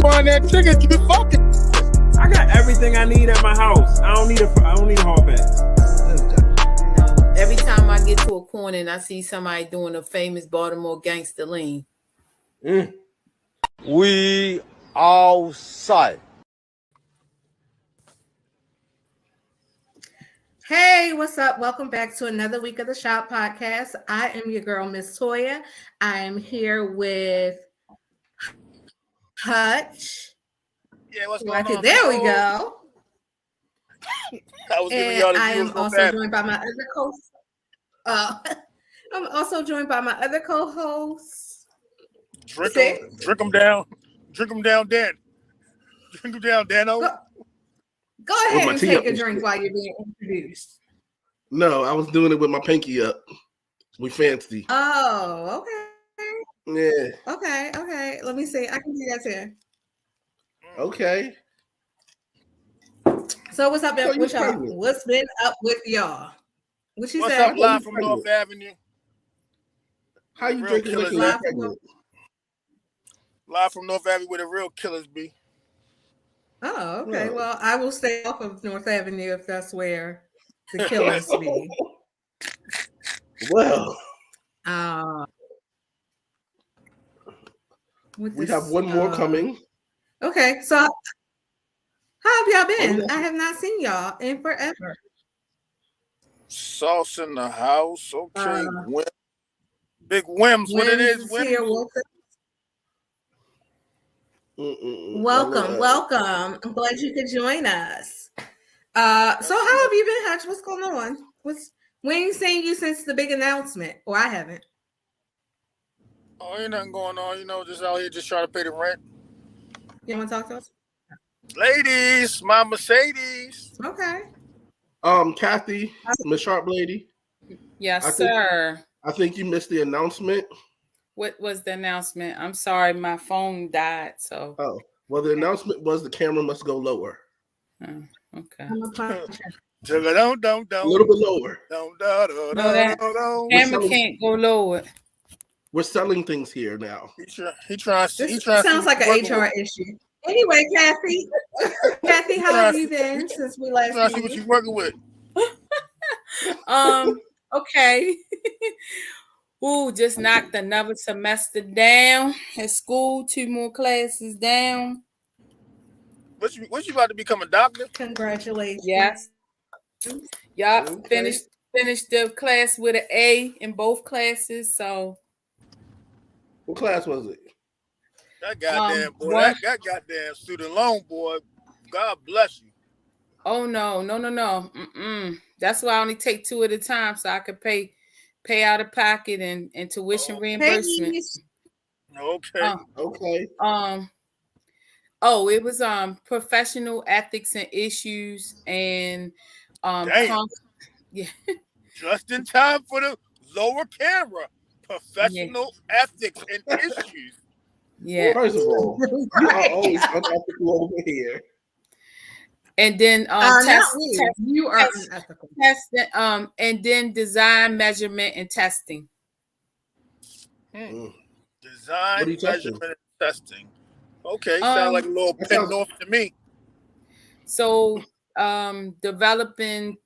find that chicken, you be fucking. I got everything I need at my house. I don't need a hall pass. No. Every time I get to a corner and I see somebody doing a famous Baltimore gangster lean. We outside. Hey, what's up? Welcome back to another week of the Shop Podcast. I am your girl, Miss Toya. I am here with Hutch. Yeah, what's going on? There we go. I was giving y'all the I am views also joined by my other co-host. I'm also joined by my other co-host. Drink them down, Dan. Drink them down, Dano. Go ahead and take a drink while you're being introduced. No, I was doing it with my pinky up. We fancy. Oh, okay. Yeah. Okay. Let me see. I can do that too. Okay. So what's up with y'all? What's been up with y'all? What you What's say? up, live from North Avenue? How you drinking liquor? Live from North Avenue where the real killers be. Oh, okay. No. Well, I will stay off of North Avenue if that's where the killers be. Well, we have one more coming. Okay, so how have y'all been? I have not seen y'all in forever. Sauce in the house. Okay. Big Wims. What it is, Wims? Welcome. I'm glad you could join us. So how have you been, Hutch? What's going on? We ain't seen you since the big announcement, or I haven't. Oh, ain't nothing going on. You know, just out here just trying to pay the rent. You want to talk to us? Ladies, my Mercedes. Okay. Kathy, Miss Sharp lady. Yes, sir. I think you missed the announcement. What was the announcement? I'm sorry, my phone died. So. Oh, well, the announcement was the camera must go lower. Oh, okay. A little bit lower. No, camera can't go lower. We're selling things here now. He trying. Sounds like an HR issue. Anyway, Kathy, how have you been since we last? Trying to see what you're working with. Okay. Ooh, just knocked another semester down at school. 2 more classes down. What you about to become a doctor? Congratulations. Yes. Y'all finished the class with an A in both classes. So. What class was it? That goddamn boy. That goddamn student loan boy. God bless you. Oh no. That's why I only take 2 at a time, so I could pay out of pocket and tuition reimbursement. Okay. Okay. It was professional ethics and issues and just in time for the lower camera. Professional ethics and issues. Yeah. First of all, you are always unethical over here. And then you are unethical. Testing, and then design, measurement, and testing. Design, measurement, and testing. Okay, sounds like a little pin north to me. So, developing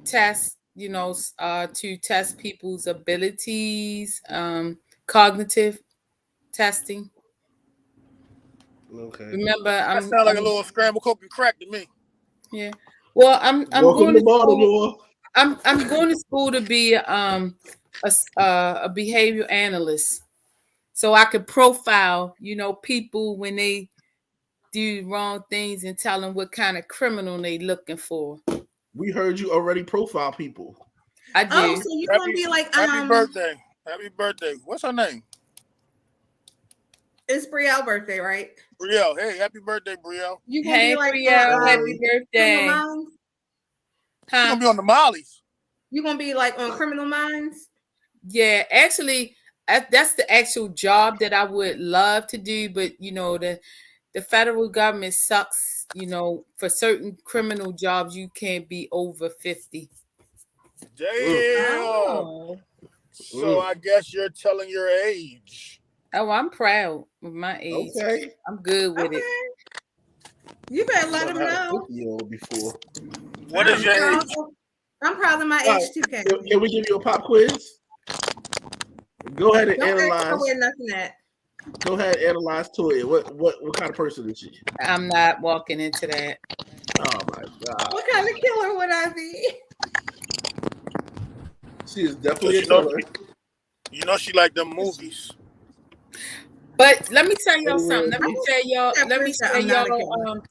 tests, to test people's abilities, cognitive testing. Okay. Remember, that sounds like a little scrambled coke and crack to me. Yeah. Well, I'm going to school. I'm going to school to be a behavior analyst, so I could profile, people when they do wrong things and tell them what kind of criminal they looking for. We heard you already profile people. I do. Oh, so you're gonna be like Happy birthday. What's her name? It's Brielle's birthday, right? Brielle. Hey, happy birthday, Brielle. You gonna be like Brielle, happy birthday. You're gonna be on the Mollies. You gonna be like on Criminal Minds? Yeah, actually, that's the actual job that I would love to do, but the federal government sucks. For certain criminal jobs, you can't be over 50. Damn. So I guess you're telling your age. Oh, I'm proud of my age. Okay. I'm good with Okay. it. You better let Never them had a know. 50-year-old before. What is your proud age? I'm proud of my All right. age too, Casey. Can we give you a pop quiz? Go ahead and Don't ask analyze. her where nothing at. Go ahead and analyze Toya. What kind of person is she? I'm not walking into that. Oh my God. What kind of killer would I be? She is definitely a You know, killer. you know she like them movies. But let me tell y'all something. Let me Anyway, tell y'all. At Let me first, tell I'm not a killer. y'all.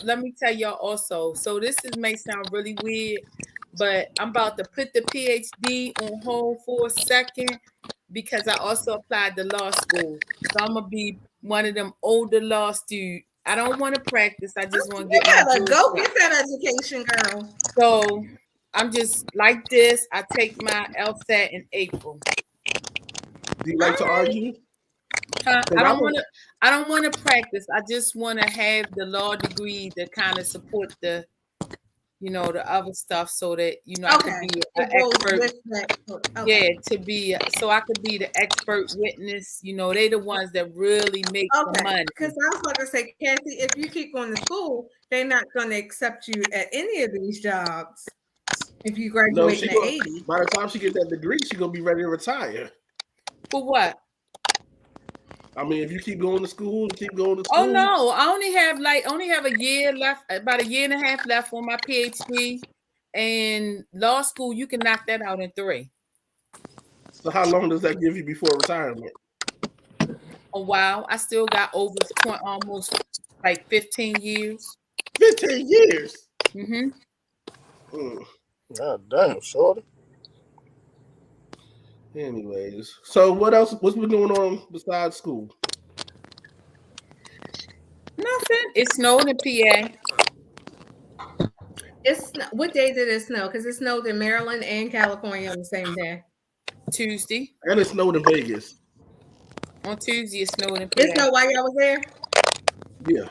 Let me tell y'all also. So this may sound really weird, but I'm about to put the PhD on hold for a second because I also applied to law school. So I'm gonna be one of them older law students. I don't want to practice. I just want to You get my better juris go right. get that education, girl. So I'm just like this. I take my LSAT in April. do you like to argue? Huh? Because I don't want to practice. I just want to have the law degree to kind of support the, the other stuff so that, I could Okay. be an It goes expert. with that. Okay. Yeah, so I could be the expert witness. They the ones that really make the Okay. money. Because I was about to say, Cassie, if you keep going to school, they're not going to accept you at any of these jobs if you no, graduate in the 80s. by the time she gets that degree, she's gonna be ready to retire. For what? I mean, if you keep going to school and keep going to Oh school, no, I only have a year left, about a year and a half left on my PhD. And law school, you can knock that out in 3. so how long does that give you before retirement? A while. I still got over 20, almost like 15 years. 15 years. Mm-hmm. God damn, shorty. Anyways, so what's been going on besides school? Nothing. It snowed in PA. What day did it snow? Because it snowed in Maryland and California on the same day. Tuesday. And it snowed in Vegas. On Tuesday, it snowed in It PA. snowed while y'all was there? Yeah.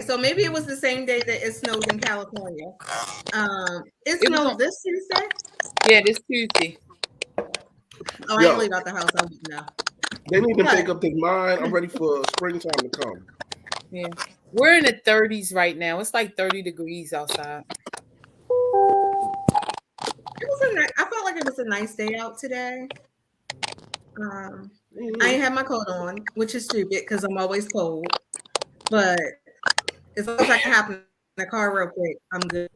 So maybe it was the same day that it snowed in California. It It was snowed on, this Tuesday? yeah, this Tuesday. Oh, I Yo. didn't leave out the house. I wouldn't know. They need to What? make up their mind. I'm ready for springtime to come. Yeah. We're in the 30s right now. It's like 30 degrees outside. I felt like it was a nice day out today. I ain't have my coat on, which is stupid because I'm always cold. But as long as I can hop in the car real quick, I'm good.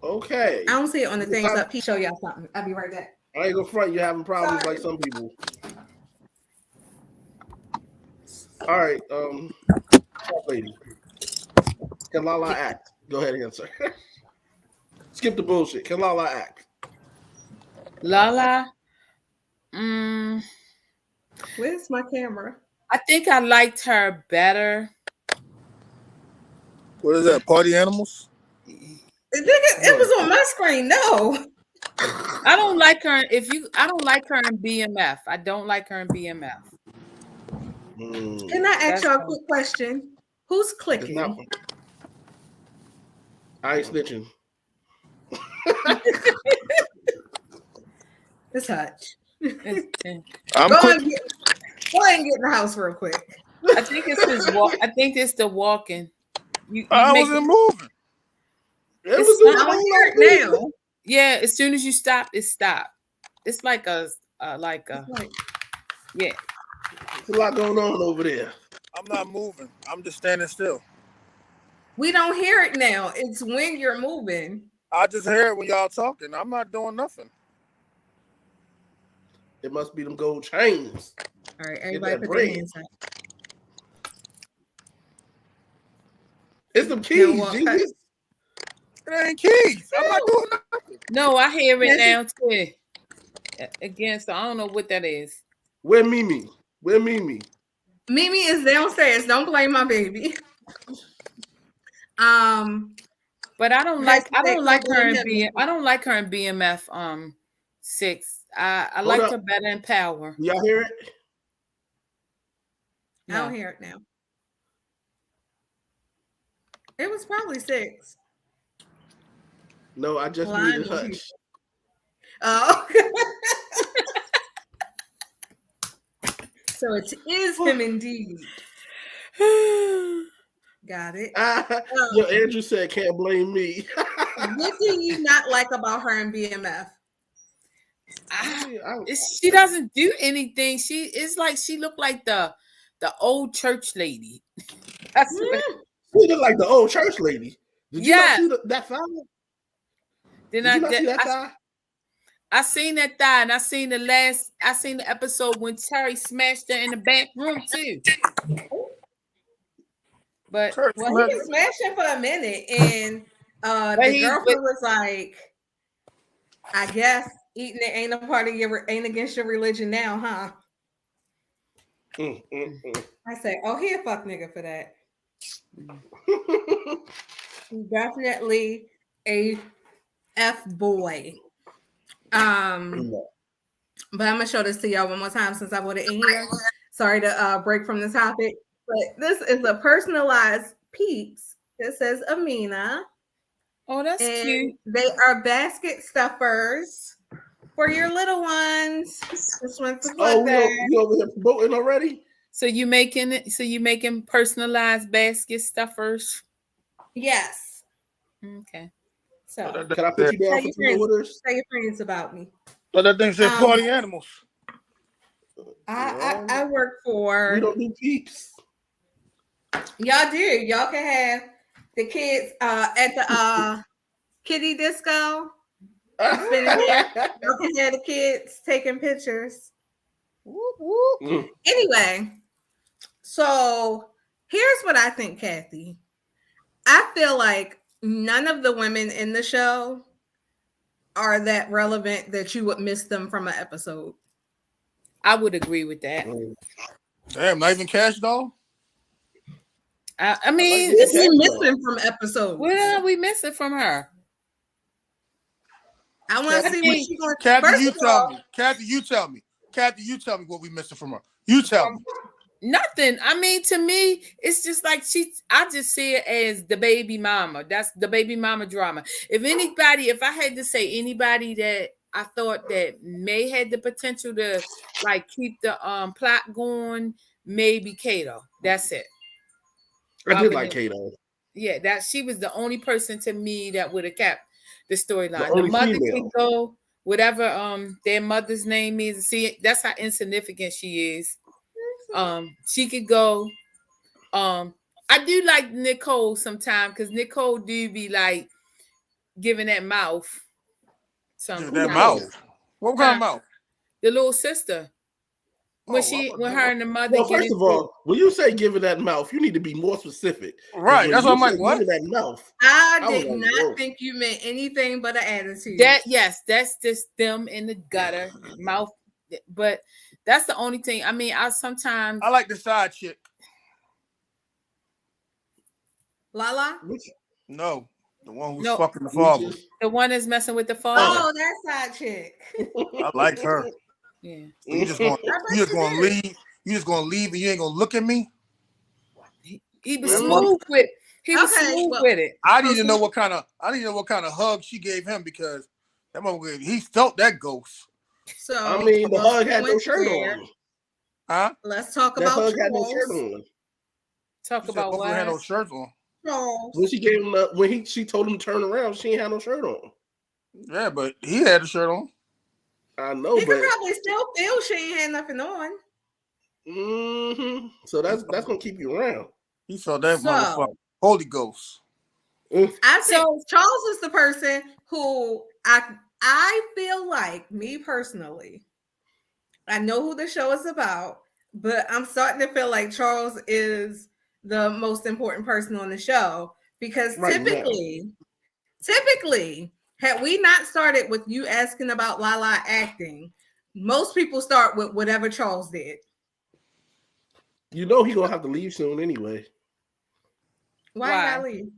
Okay. I don't see it on the things up. He show y'all something. I'll be right back. I ain't gonna front. You're having problems Sorry. like some people. All right. Lady. Can LALA act? Go ahead and answer. Skip the bullshit. Can LALA act? LALA. Where's my camera? I think I liked her better. What is that? Party animals? It was on my screen. No. I don't like her. I don't like her in BMF. I don't like her in BMF. Can I ask y'all a quick question? Who's clicking? I ain't snitching. It's Hutch. I'm Go quick. ahead and get in the house real quick. I think it's his walk. I think it's the walking. I wasn't moving. I'm here now. Yeah, as soon as you stop, it stopped. It's like a yeah. There's a lot going on over there. I'm not moving. I'm just standing still. We don't hear it now. It's when you're moving. I just hear it when y'all talking. I'm not doing nothing. It must be them gold chains. All right, everybody put their hands up. It's them keys, Jesus. It ain't keys. I'm not doing nothing. No, I hear it now too. Again, so I don't know what that is. Where Mimi? Where Mimi? Mimi is downstairs. Don't blame my baby. But I don't like her in BMF 6. I liked her better in Power. Y'all hear it? No. I don't hear it now. It was probably 6. No, I just muted Hutch. Oh, so it is him indeed. Got it. Yo, Andrew said, "Can't blame me." What do you not like about her and BMF? She doesn't do anything. She is like she looked like the old church lady. That's what. She looked like the old church lady. Did you not see that thigh? Then Did you not see that thigh? I seen that thigh, and I seen the episode when Terry smashed her in the back room too. But well, he was smashing for a minute, and the girlfriend was like, "I guess eating it ain't a part of ain't against your religion now, huh?" I say, "Oh, he a fuck nigga for that." Definitely a F boy. But I'm gonna show this to y'all one more time since I put it in here. Sorry to break from the topic, but this is a personalized Peeps. It says Amina. Oh, that's cute. They are basket stuffers for your little ones. This one's the you over here promoting already? So you making personalized basket stuffers? Yes. Okay. So can I put you down for 2 orders? Tell your friends about me. But that thing said party animals. I work for. We don't do Peeps. Y'all do. Y'all can have the kids at the kitty disco. Y'all can have the kids taking pictures. Anyway, so here's what I think, Kathy. I feel like none of the women in the show are that relevant that you would miss them from an episode. I would agree with that. Damn, not even Cash Doll? I mean, what are we missing from episodes? What are we missing from her? I want to see what she's going to do. Kathy, you tell me. Kathy, you tell me. Kathy, you tell me what we missing from her. You tell me. Nothing. I mean, to me, it's just like I just see it as the baby mama. That's the baby mama drama. If I had to say anybody that I thought that may had the potential to like keep the plot going, maybe Kato. That's it. I did like Kato. Yeah, that she was the only person to me that would have kept the storyline. The mother can go, whatever their mother's name is. See, that's how insignificant she is. She could go. I do like Nicole sometimes because Nicole do be like giving that mouth. Something. That mouth. What kind of mouth? The little sister. When her and the mother. Well, first of all, when you say giving that mouth, you need to be more specific. Right. That's what I'm like. What? Giving that mouth. I did not think you meant anything but an attitude. That's just them in the gutter mouth. But that's the only thing. I mean, I like the side chick. LALA? No. The one who's fucking the father. The one that's messing with the father. Oh, that side chick. I like her. Yeah. You just gonna leave. You just gonna leave and you ain't gonna look at me. He was smooth with. He was smooth with it. I need to know what kind of hug she gave him because that motherfucker, he felt that ghost. So I mean, the hug had no shirt on. Huh? Let's talk about hug had no shirt on. Talk about what? Had no shirts on. When she gave him she told him to turn around, she ain't had no shirt on. Yeah, but he had a shirt on. I know, he could probably still feel she ain't had nothing on. Mm-hmm. So that's gonna keep you around. He felt that motherfucker Holy Ghost. I think Charles is the person who I feel like, me personally, I know who the show is about, but I'm starting to feel like Charles is the most important person on the show because typically, had we not started with you asking about LALA acting, most people start with whatever Charles did. You know he's gonna have to leave soon anyway. Why not leave?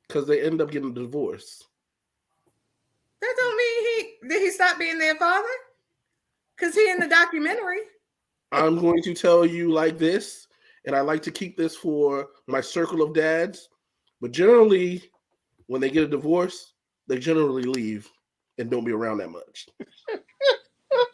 Because they end up getting a divorce. That don't mean did he stop being their father? Because he in the documentary. I'm going to tell you like this, and I like to keep this for my circle of dads, but generally, when they get a divorce, they generally leave. and don't be around that much.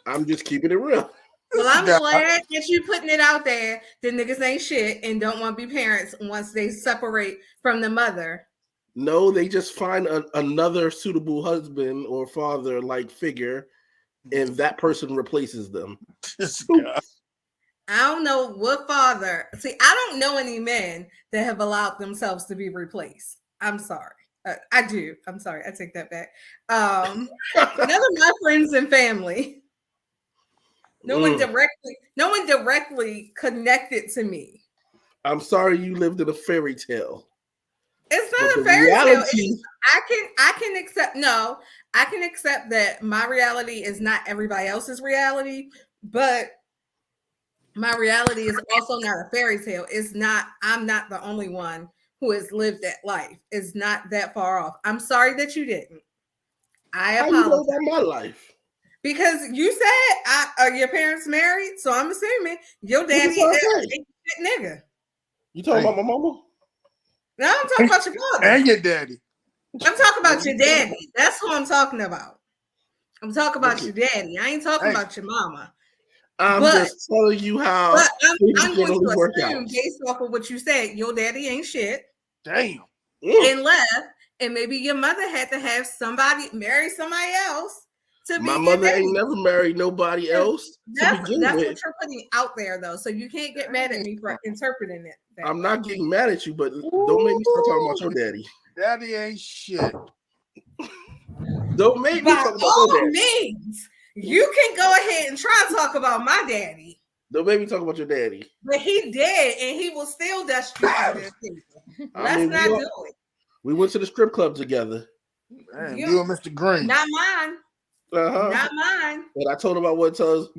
I'm just keeping it real. Well, I'm glad that you putting it out there that niggas ain't shit and don't want to be parents once they separate from the mother. No, they just find another suitable husband or father like figure, and that person replaces them. I don't know what father. See, I don't know any men that have allowed themselves to be replaced. I'm sorry. I do. I'm sorry. I take that back. None of my friends and family. No one directly connected to me. I'm sorry you lived in a fairy tale. It's not a fairy tale. I can accept. No, I can accept that my reality is not everybody else's reality, but my reality is also not a fairy tale. It's not. I'm not the only one who has lived that life. It's not that far off. I'm sorry that you didn't. I apologize. How you know about my life? Because you said are your parents married, so I'm assuming your daddy is a shit nigga. You talking about my mama? No, I'm talking about your father and your daddy. I'm talking about your daddy. That's who I'm talking about. I'm talking about your daddy. I ain't talking about your mama. I'm just telling you how. But I'm going to assume, based off of what you said, your daddy ain't shit. Damn. And left, and maybe your mother had to have somebody marry somebody else. My mother ain't never married nobody else. That's what you're putting out there, though. So you can't get mad at me for interpreting it. I'm not getting mad at you, but don't make me start talking about your daddy. Daddy ain't shit. Don't make me talk about your daddy. Means, you can go ahead and try to talk about my daddy. Don't make me talk about your daddy. But he dead, and he will still dust you out there. Let's not do it. We went to the strip club together. Man, you and Mr. Green. Not mine. Not mine. But I told him I wouldn't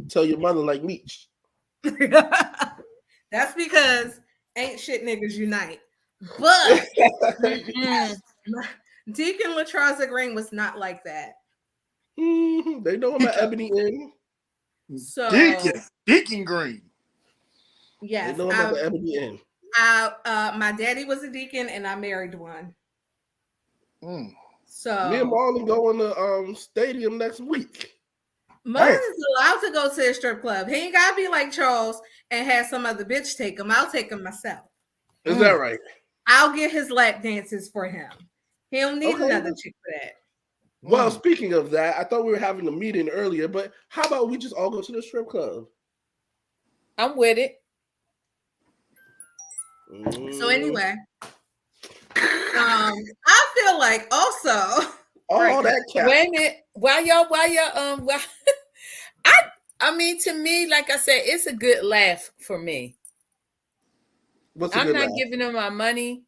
tell your mother like Meech. That's because ain't shit niggas unite. But Deacon LaTraza Green was not like that. They know him at Ebony Inn. So Deacon Green. Yes. They know him at the Ebony Inn. My daddy was a deacon and I married one. So me and Marlon going to stadium next week. Marlon is allowed to go to a strip club. He ain't gotta be like Charles and have some other bitch take him. I'll take him myself. Is that right? I'll get his lap dances for him. He don't need another chick for that. Well, speaking of that, I thought we were having a meeting earlier, but how about we just all go to the strip club? I'm with it. So anyway, I feel like also that cat. Wait a minute. Why y'all I mean, to me, like I said, it's a good laugh for me. I'm not giving them my money.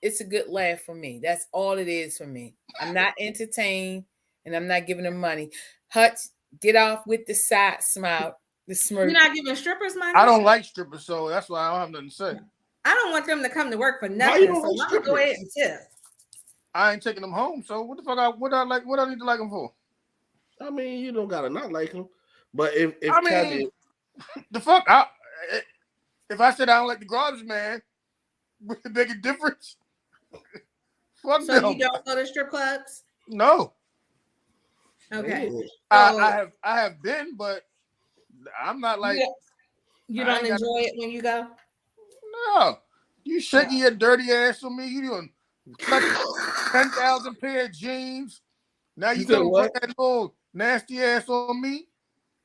It's a good laugh for me. That's all it is for me. I'm not entertained and I'm not giving them money. Hutch, get off with the side smile, the smirk. You're not giving strippers money? I don't like strippers, so that's why I don't have nothing to say. I don't want them to come to work for nothing. So I'm gonna go ahead and tip. I ain't taking them home, so what the fuck? What I need to like them for? I mean, you don't gotta not like them, but if the fuck, if I said I don't like the garbage man, would it make a difference? Fuck so them. You don't go to strip clubs? No. Okay. I have been, but I'm not like you don't enjoy it when you go. No, you shaking your dirty ass on me. You doing 10,000 pair of jeans. Now you gonna put that little nasty ass on me?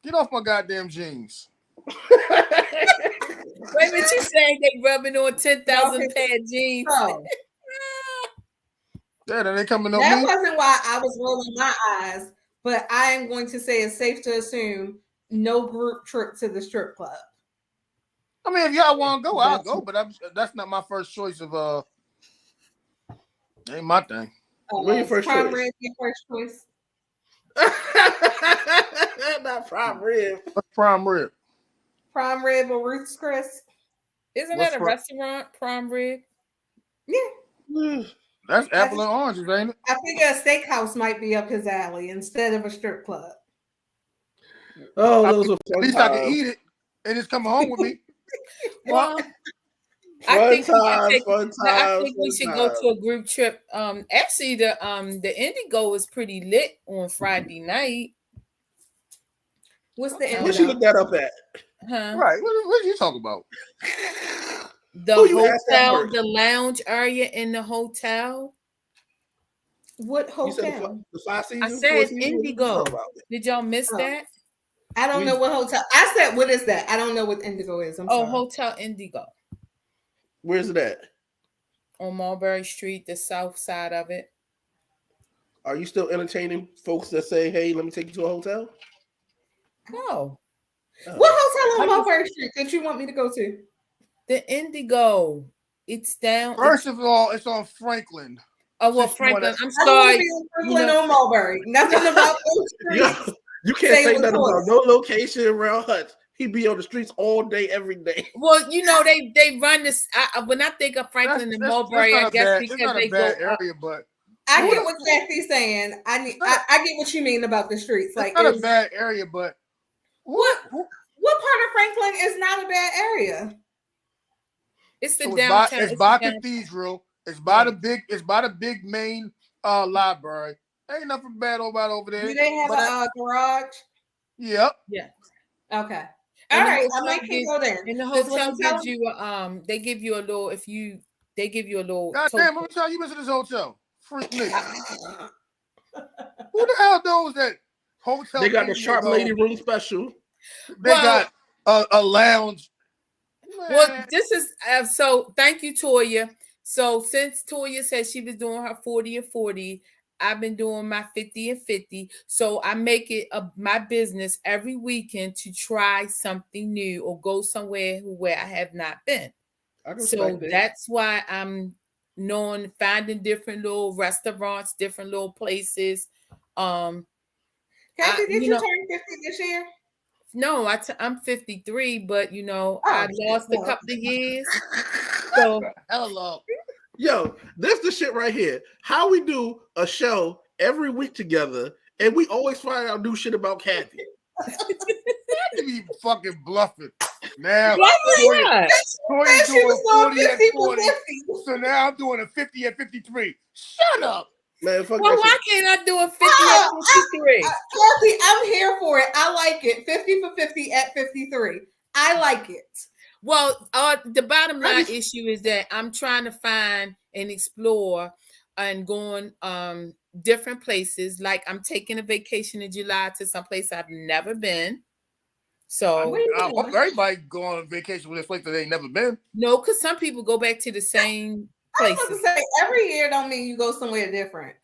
Get off my goddamn jeans. Wait a minute, you saying they rubbing on 10,000 pair of jeans? Oh. Yeah, they coming on me. That me. wasn't why I was rolling my eyes, but I am going to say it's safe to assume no group trip to the strip club. I mean, if y'all want to go, I'll go, but that's not my first choice of ain't my thing. What's your first prime choice? rib, your first choice. Not prime rib. What's prime rib? Prime rib or Ruth's Chris. Isn't that a restaurant, prime rib? Yeah. That's apple and oranges, ain't it? I think a steakhouse might be up his alley instead of a strip club. Oh, those are fun at least times. I can eat it and it's coming home with me. Well, I think we should take. Fun I time, think we fun should go time. to a group trip. Actually, the Indigo is pretty lit on Friday night. What's the Okay. Where she looked that up at? Huh? Right. What are you talking about? The Who you asked that hotel, first? the lounge area in the hotel. What You said hotel? the Five I Seasons, Four said Seasons? What you Indigo. talking about? Did y'all miss Oh. that? I don't know what hotel. I said, what is that? I don't know what Indigo is. I'm sorry. Hotel Indigo Where's it at? on Mulberry Street, the south side of it. Are you still entertaining folks that say, "Hey, let me take you to a hotel"? No, What hotel on Mulberry Street that you want me to go to? the Indigo. It's down. First of all, it's on Franklin. Oh well, Since you wanna- Franklin. I'm I don't want to sorry. be on Brooklyn or Mulberry. Nothing about those streets. You can't Say say with nothing about choice. no location around Hutch. He be on the streets all day, every day. Well, they run this. When I think of Franklin and Mulberry, I guess it's because not they a bad go up. area, but I get what Kathy's saying. I get what you mean about the streets. Like it's not a bad area, but what part of Franklin is not a bad area? It's the so downtown. it's by Cathedral. It's by the big main library. Ain't nothing bad over there. Do they have a garage? Yep. Yeah. Okay. All right. I might can go there. And the That's what hotel I'm gives telling you they give you a little they give you a little God damn, let me tell you, been to this hotel. Freak nigga. Who the hell knows that hotel? They got the Sharp Lady room special. They got a lounge. Well, Man. this is so thank you, Toya. So since Toya said she was doing her 40 and 40, I've been doing my 50 and 50. So I make it my business every weekend to try something new or go somewhere where I have not been. So that's why I'm finding different little restaurants, different little places. Kathy, did you turn 50 this year? No, I'm 53, but I lost a couple of years. So hello. Yo, this the shit right here. How we do a show every week together, and we always find out new shit about Kathy. Kathy be fucking bluffing. Now, Toya's doing 40 and 40. 50. So now I'm doing a 50 and 53. Shut up. Man, fuck well, that why shit. can't I do a 50 and 53? Kathy, I'm here for it. I like it. 50 for 50 at 53. I like it. Well, the bottom line issue is that I'm trying to find and explore and going different places. Like I'm taking a vacation in July to some place I've never been. So I hope everybody go on vacation with a place that they ain't never been. No, because some people go back to the same places. I was about to say every year don't mean you go somewhere different.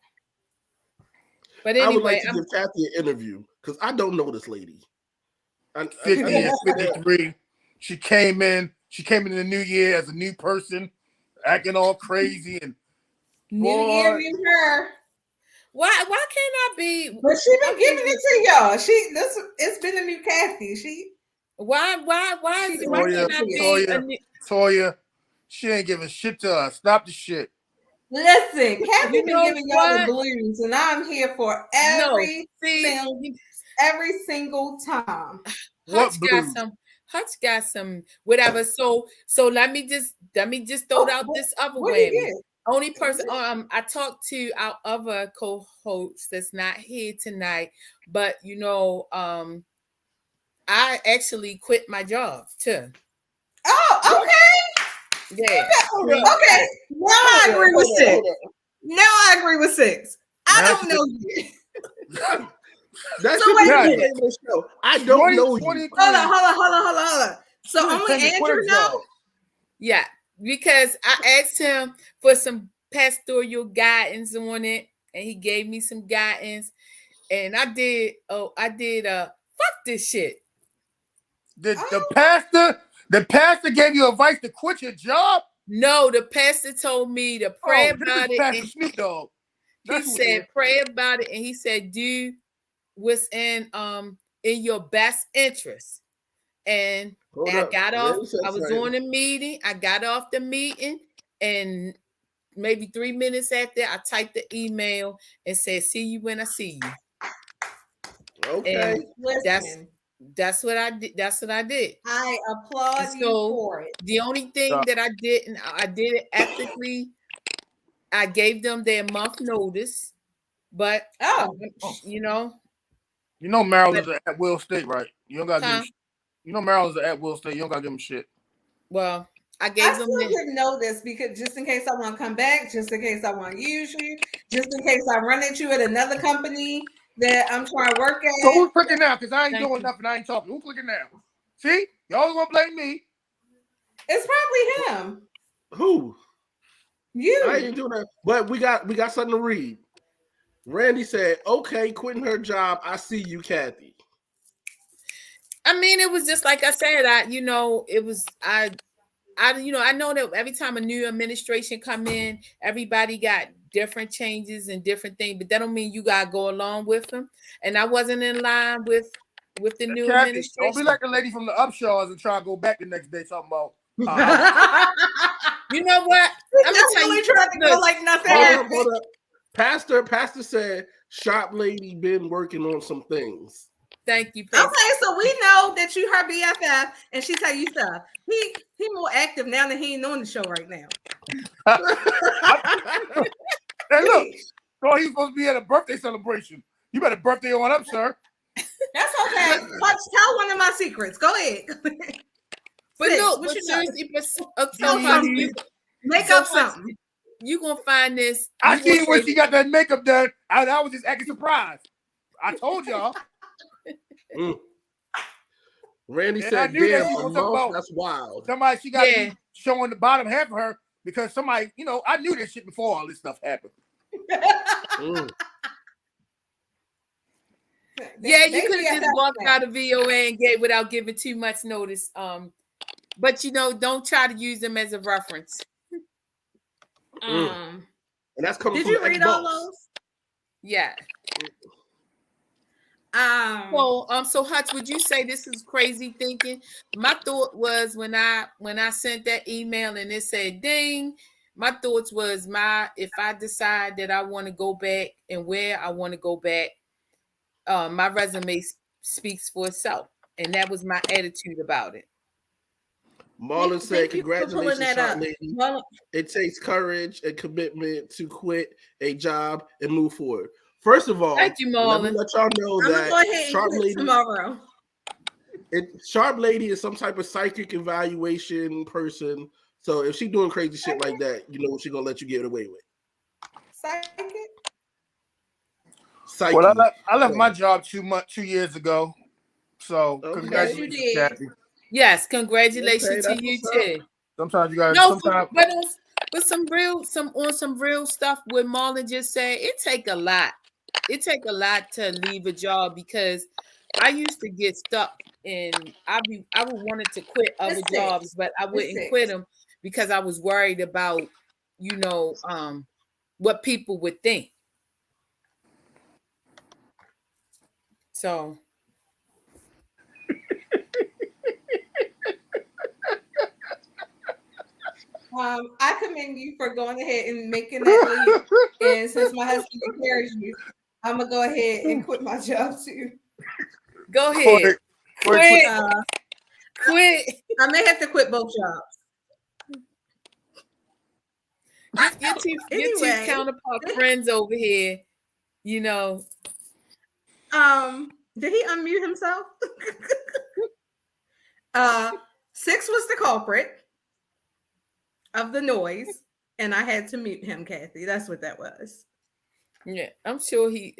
But anyway, I would like to give Kathy an interview because I don't know this lady. 50 and 53. She came in the new year as a new person, acting all crazy and new year, new her. Why can't I be? But she been giving it to y'all. It's been a new Kathy. Why can't I be Toya, she ain't giving shit to us. Stop the shit. Listen, Kathy been giving y'all the blues, and I'm here for every single time. Hutch got some whatever. So let me just throw out this other way. Only person I talked to our other co-host that's not here tonight, but I actually quit my job too. Oh, okay. Yeah. Okay. Now I agree with 6. Now I agree with 6. I don't know you. That's so show. I don't know you. Hold on. So only Andrew knows? Yeah, because I asked him for some pastoral guidance on it, and he gave me some guidance, and I did fuck this shit. The pastor gave you advice to quit your job? No, the pastor told me to pray about it. Pastor Snoop Dogg. He said pray about it, and he said do what's in your best interest. And I got off. I was on a meeting. I got off the meeting, and maybe 3 minutes after, I typed the email and said, "See you when I see you." Okay, and That's what I did. That's what I did. I applaud you for it. The only thing that I did it ethically. I gave them their month notice, but you know, Maryland's an at will state, right? You don't gotta give them. You know Maryland's an at will state. You don't gotta give them shit. Well, I gave them. I still didn't know this because just in case I want to come back, just in case I want to use you, just in case I run into you at another company that I'm trying to work at. So who's clicking now? Because I ain't doing nothing. I ain't talking. Who's clicking now? See, y'all gonna blame me. It's probably him. Who? You. I ain't doing that. But we got something to read. Randy said, "Okay, quitting her job. I see you, Kathy." I mean, it was just like I said. I know that every time a new administration come in, everybody got different changes and different things, but that don't mean you gotta go along with them. And I wasn't in line with the new Kathy, administration. don't be like the lady from the Upshaws and try to go back the next day talking about. You know what? I'm gonna tell you, trying to go like nothing happened. Hold up. Pastor said, "Shop lady been working on some things." Thank you. Pastor. Okay, so we know that you her BFF and she tell you stuff. He more active now than he ain't on the show right now. Hey, look, so he's supposed to be at a birthday celebration. You better birthday on up, sir. That's okay. Tell one of my secrets. Go ahead. But no, but seriously, make up something. You gonna find this. I see when she got that makeup done. I was just acting surprised. I told y'all. Randy and said, "Damn, that's wild." Somebody she got showing the bottom half of her because somebody, I knew this shit before all this stuff happened. Yeah, you could have just walked out of VOA and gave without giving too much notice. But don't try to use them as a reference. And that's coming. Did you read all those? Yeah. So Hutch, would you say this is crazy thinking? My thought was when I sent that email and it said ding, my thoughts was if I decide that I want to go back and where I want to go back, my resume speaks for itself, and that was my attitude about it. Marlon said, "Congratulations, shop lady. It takes courage and commitment to quit a job and move forward." First of all, thank you, Marlon. Let me let y'all know that go ahead Sharp Lady tomorrow. Sharp Lady is some type of psychic evaluation person. So if she's doing crazy shit like that, she's gonna let you get away with. Psychic. Well, I left my job 2 years ago. So congratulations, you did. Kathy. Yes, congratulations to you too. Sometimes you guys. But some real stuff. What Marlon just said, it take a lot. It take a lot to leave a job because I used to get stuck and I would wanted to quit other jobs, but I wouldn't quit them because I was worried about what people would think. So. I commend you for going ahead and making that leap. And since my husband encouraged you, I'm gonna go ahead and quit my job too. Go ahead. Quit. I may have to quit both jobs. Your two counterpart friends over here, Did he unmute himself? 6 was the culprit of the noise, and I had to mute him, Kathy. That's what that was. Yeah, I'm sure he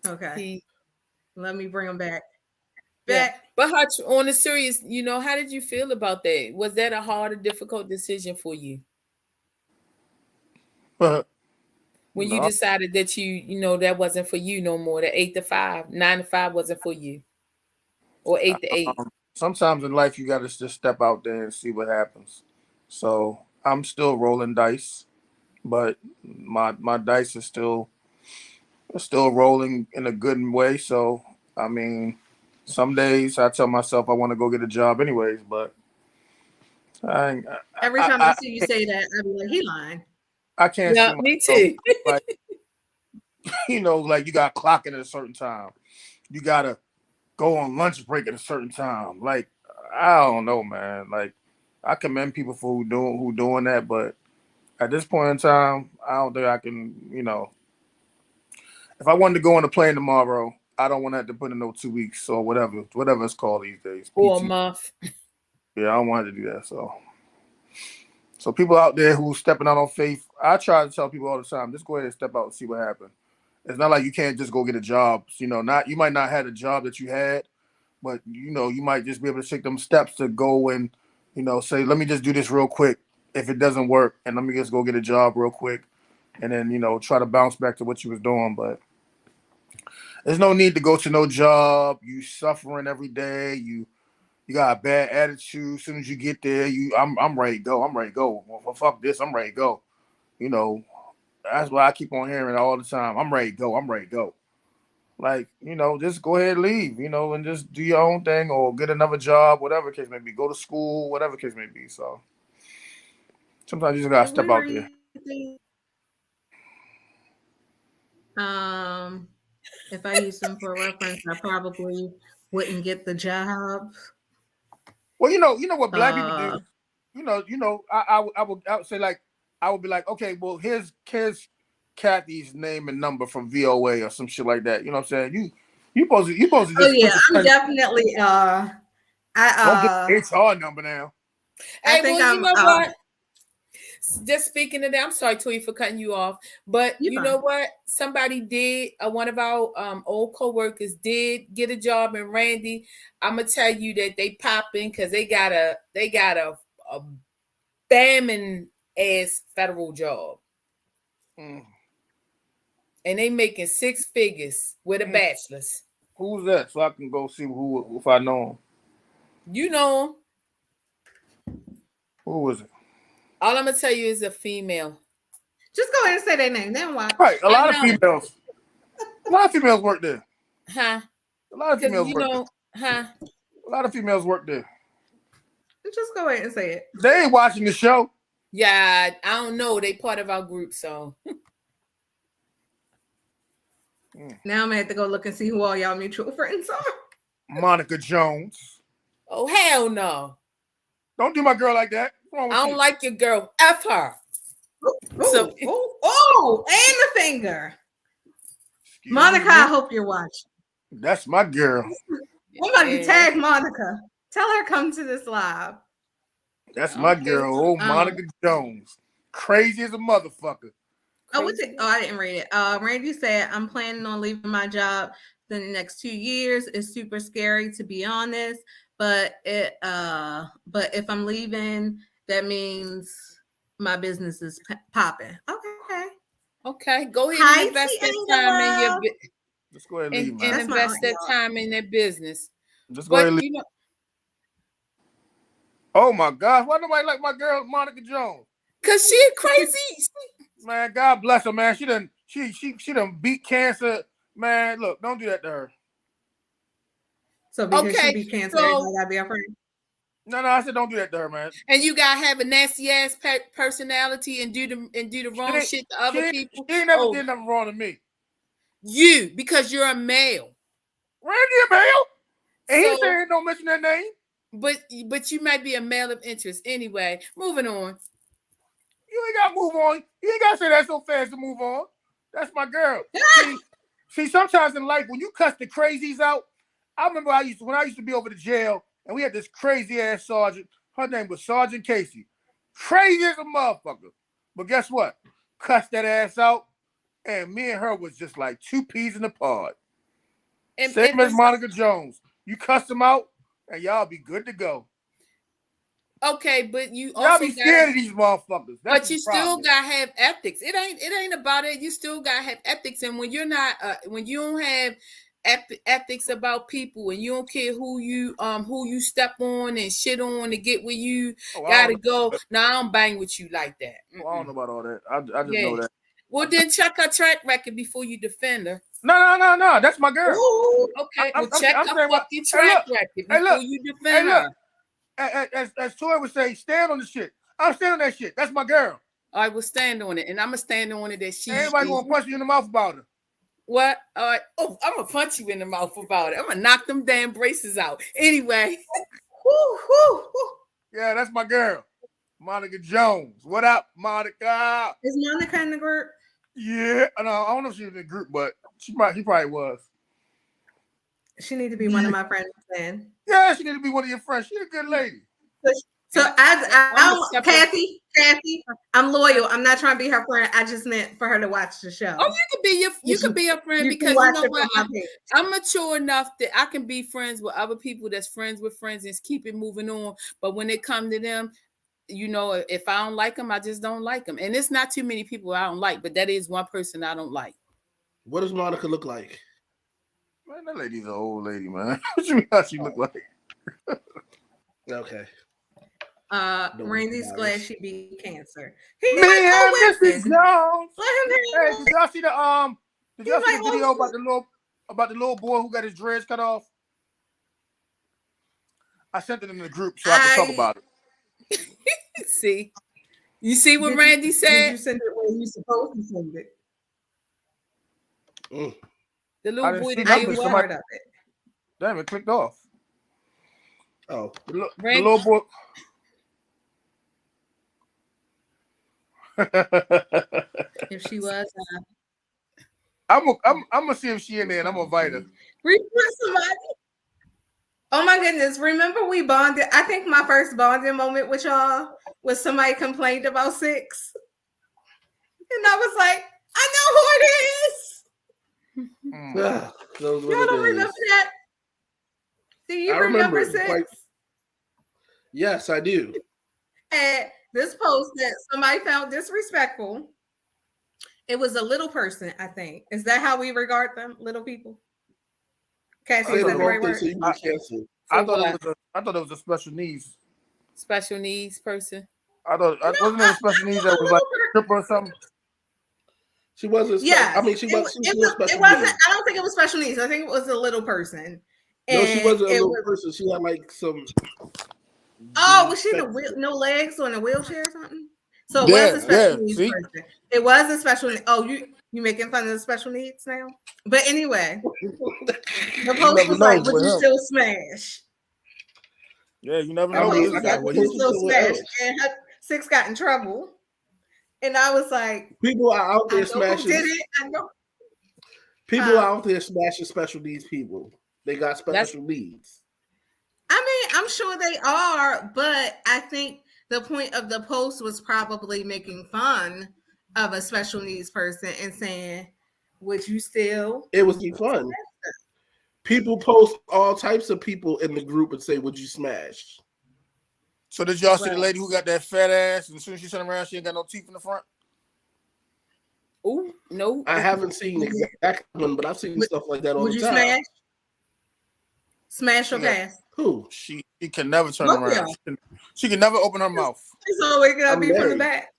okay. Let me bring him back. Yeah. But Hutch, on a serious, how did you feel about that? Was that a hard or difficult decision for you? When you decided that that wasn't for you no more, the 8 to 5, 9 to 5 wasn't for you, or 8 to 8. Sometimes in life you got to just step out there and see what happens. So I'm still rolling dice, but my dice are still rolling in a good way. So I mean, some days I tell myself I want to go get a job anyways, but every time I see you say that, I be like, he lying. I can't. Yeah, me too. Like, like you got to clock in at a certain time. You gotta go on lunch break at a certain time. Like, I don't know, man. Like, I commend people for who doing that, but at this point in time, I don't think I can. If I wanted to go on a plane tomorrow, I don't want to have to put in no 2 weeks or whatever it's called these days. Or a PT. month. Yeah, I don't want to do that. So people out there who stepping out on faith, I try to tell people all the time, just go ahead and step out and see what happens. It's not like you can't just go get a job. You might not have a job that you had, but you might just be able to take them steps to go and, say, let me just do this real quick. If it doesn't work, and let me just go get a job real quick, and then try to bounce back to what you was doing. But there's no need to go to no job. You suffering every day. You got a bad attitude. As soon as you get there, I'm ready to go. I'm ready to go. Well, fuck this. I'm ready to go. That's why I keep on hearing it all the time. I'm ready to go. I'm ready to go. Like, just go ahead and leave, and just do your own thing or get another job, whatever case may be. Go to school, whatever case may be. So sometimes you just gotta step out there. If I use them for reference, I probably wouldn't get the job. Well, you know what black people do. I would say, like, I would be like, okay, well, here's Kathy's name and number from VOA or some shit like that. You know what I'm saying? You supposed to just. Oh yeah, I'm definitely. Don't get HR number now. Hey, you know what? Just speaking of that, I'm sorry, Toy, for cutting you off, but you know what? Somebody did. One of our old coworkers did get a job in Randy. I'm gonna tell you that they popping because they got a bamming ass federal job, and they making 6 figures with a bachelor's. Who's that? So I can go see who if I know him. You know him. Who is it? All I'm gonna tell you is a female. Just go ahead and say their name. Then what? Right, a lot of females work there. Huh? A lot of females work there. Huh? A lot of females work there. Just go ahead and say it. They ain't watching the show. Yeah, I don't know. They part of our group, so. Now I'm gonna have to go look and see who all y'all mutual friends are. Monica Jones. Oh, hell no. Don't do my girl like that. I don't like your girl. F her. And the finger. Monica, I hope you're watching. That's my girl. Somebody tag Monica. Tell her come to this live. That's my girl, Monica Jones. Crazy as a motherfucker. I didn't read it. Randy said, I'm planning on leaving my job in the next 2 years. It's super scary, to be honest. But if I'm leaving, that means my business is popping. Okay. Go ahead and invest that time in your business. Just go ahead and leave, man. And invest that time in that business. Just go ahead and leave. Oh my gosh, why nobody like my girl Monica Jones? Cause she crazy. Man, God bless her, man. She done beat cancer. Man, look, don't do that to her. So because she beat cancer, everybody gotta be a friend. No, I said don't do that to her, man. And you gotta have a nasty ass personality and do the wrong shit to other people. She ain't never did nothing wrong to me. You, because you're a male. Randy a male? And he said don't mention that name. But you might be a male of interest. Anyway, moving on. You ain't gotta move on. You ain't gotta say that so fast to move on. That's my girl. See, sometimes in life when you cuss the crazies out, I remember when I used to be over to jail and we had this crazy ass sergeant. Her name was Sergeant Casey. Crazy as a motherfucker. But guess what? Cussed that ass out, and me and her was just like 2 peas in a pod. Same as Monica Jones. You cuss them out, and y'all be good to go. Okay, but y'all be scared of these motherfuckers. But you still gotta have ethics. It ain't about it. You still gotta have ethics, and when you're not, when you don't have ethics about people, and you don't care who you step on and shit on to get where you gotta go. No, I don't bang with you like that. Well, I don't know about all that. I just know that. Well, then check her track record before you defend her. No. That's my girl. Ooh, okay, check her fucking track record before you defend her. As Toy would say, stand on the shit. I'm standing on that shit. That's my girl. I will stand on it, and I'm gonna stand on it that she. Everybody gonna punch you in the mouth about her. What? Oh, I'm gonna punch you in the mouth about it. I'm gonna knock them damn braces out. Anyway. Woo, woo, woo. Yeah, that's my girl, Monica Jones. What up, Monica? Is Monica in the group? Yeah, I don't know if she was in the group, but she probably was. She need to be one of my friends then. Yeah, she need to be one of your friends. She's a good lady. So Kathy, I'm loyal. I'm not trying to be her friend. I just meant for her to watch the show. Oh, you could be a friend because you know what? I'm mature enough that I can be friends with other people that's friends with friends and keep it moving on. But when it comes to them, you know, if I don't like them, I just don't like them. And it's not too many people I don't like, but that is one person I don't like. What does Monica look like? Man, that lady's an old lady, man. What you mean how she look like? Okay. Randy's glad she beat cancer. Man, Mrs. Jones. Hey, did y'all see the video about the little boy who got his dreads cut off? I sent it in the group so I can talk about it. See, you see what Randy said? Did you send it where you supposed to send it? The little boy didn't see part of it. Damn, it clicked off. Oh, the little boy. If she was, I'm gonna see if she in there, and I'm gonna invite her. Somebody. Oh my goodness! Remember we bonded? I think my first bonding moment with y'all was somebody complained about 6, and I was like, I know who it is. Y'all don't remember that? Do you remember 6? Yes, I do. And this post that somebody found disrespectful. It was a little person, I think. Is that how we regard them, little people? Cassie, is that the right word? I thought it was a special needs. Special needs person. Wasn't it a special needs that was like triple or something? She wasn't. Yeah, I mean, she was. It wasn't. I don't think it was special needs. I think it was a little person. No, she wasn't a little person. She had like some. Oh, was she no legs or in a wheelchair or something? So it was a special needs person. It was a special. Oh, you making fun of the special needs now? But anyway, the post was like, "Would you still smash?" Yeah, you never know. Would you still smash? And 6 got in trouble, and I was like, "People are out there smashing." Did it? I know. People are out there smashing special needs people. They got special needs. I mean, I'm sure they are, but I think the point of the post was probably making fun of a special needs person and saying, would you still? It was fun. People post all types of people in the group and say, would you smash? So did y'all see the lady who got that fat ass and as soon as she turned around, she ain't got no teeth in the front? Oh, no. I haven't seen exact one, but I've seen stuff like that all the time. Would you smash or pass? Who? She can never turn around. She can never open her mouth. She's always gonna be from the back.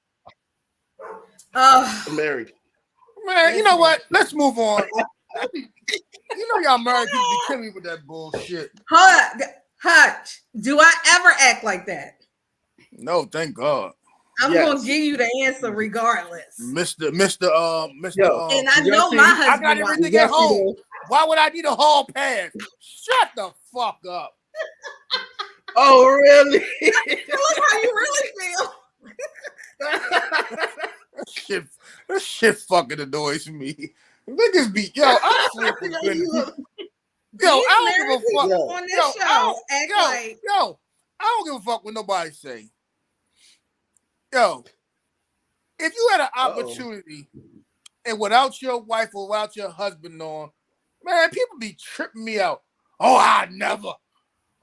I'm married. Man, you know what? Let's move on. You know y'all married people be killing me with that bullshit. Hutch, do I ever act like that? No, thank God. I'm gonna give you the answer regardless. Mr. And I know my husband. I got everything at home. Why would I need a hall pass? Shut the fuck up. Oh, really? Tell us how you really feel. That shit fucking annoys me. Niggas be I don't give a fuck. On this show, I don't give a fuck what nobody say. Yo, if you had an opportunity and without your wife or without your husband on, man, people be tripping me out. Oh, I never.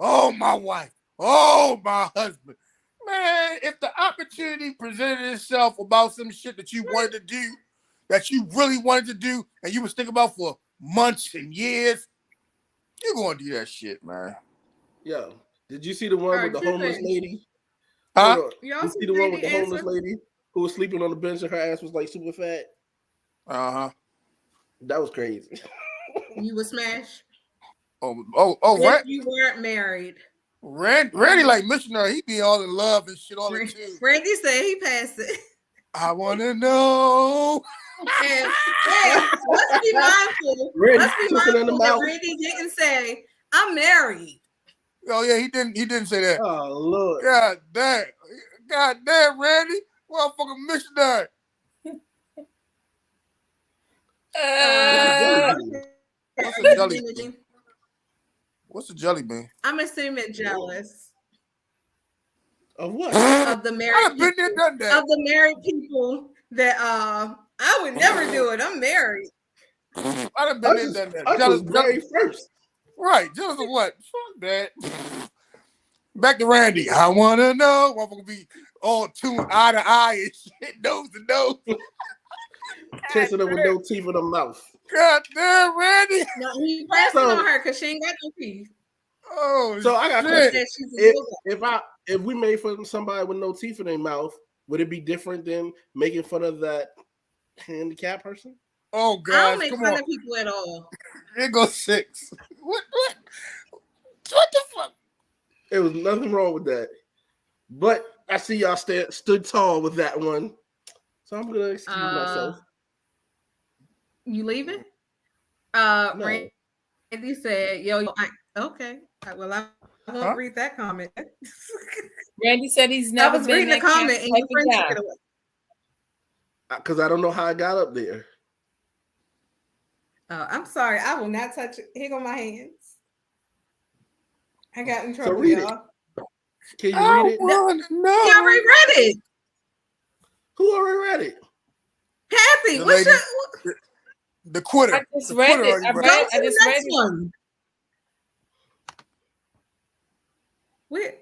Oh, my wife. Oh, my husband. Man, if the opportunity presented itself about some shit that you wanted to do, that you really wanted to do, and you was thinking about for months and years, you're going to do that shit, man. Yo, did you see the one with the homeless lady? Huh? You see the one with the homeless lady who was sleeping on the bench and her ass was like super fat? Uh-huh. That was crazy. You would smash? If you weren't married. Randy like missionary, he be all in love and shit all the time. Randy said he passed it. I want to know. And let's be mindful. Let's be mindful that Randy didn't say, I'm married. Oh, yeah, he didn't say that. Oh, Lord. God damn, Randy. Motherfucking missionary. What's a jelly bean? What's a jelly bean? I'm assuming jealous. Of what? Of the married I've been there, done that. Of the married people that I would never do it. I'm married. I done been there, done that. Jealous married first. Right. Jealous of what? Fuck that. Back to Randy. I want to know. Motherfucker be all tuned eye to eye and shit, nose to nose. Kissing her with no teeth in the mouth. God damn, Randy. No, he pressing on her because she ain't got no teeth. Oh, so I got shit. If we made fun of somebody with no teeth in their mouth, would it be different than making fun of that handicapped person? Oh God! I don't make fun of people at all. It goes 6. What the fuck? There was nothing wrong with that, but I see y'all stood tall with that one, so I'm gonna excuse myself. You leaving? No. Randy said, "Yo, okay. Well, I won't read that comment." Randy said he's never. I was reading the comment, and your friend took it away. Because I don't know how I got up there. I'm sorry. I will not touch it. Here go my hands. I got in trouble, so read y'all. It. Can you read it? No. You already read it. Who already read it? Kathy, what's your... The quitter. I just read it. I just read one.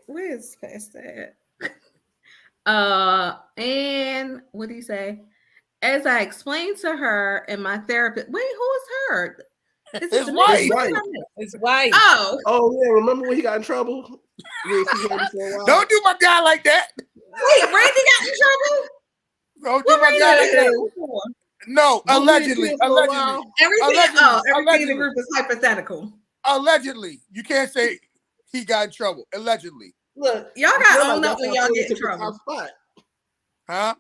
Where's past that? And what do you say? As I explained to her and my therapist, wait, who is her? It's white. It's white. Oh yeah. Remember when he got in trouble? Don't do my guy like that. Wait, Randy got in trouble? Don't do my guy like that. No, allegedly. Everything in the group is hypothetical. Allegedly. You can't say he got in trouble. Allegedly. Look, y'all got to own up when y'all get in trouble. Huh?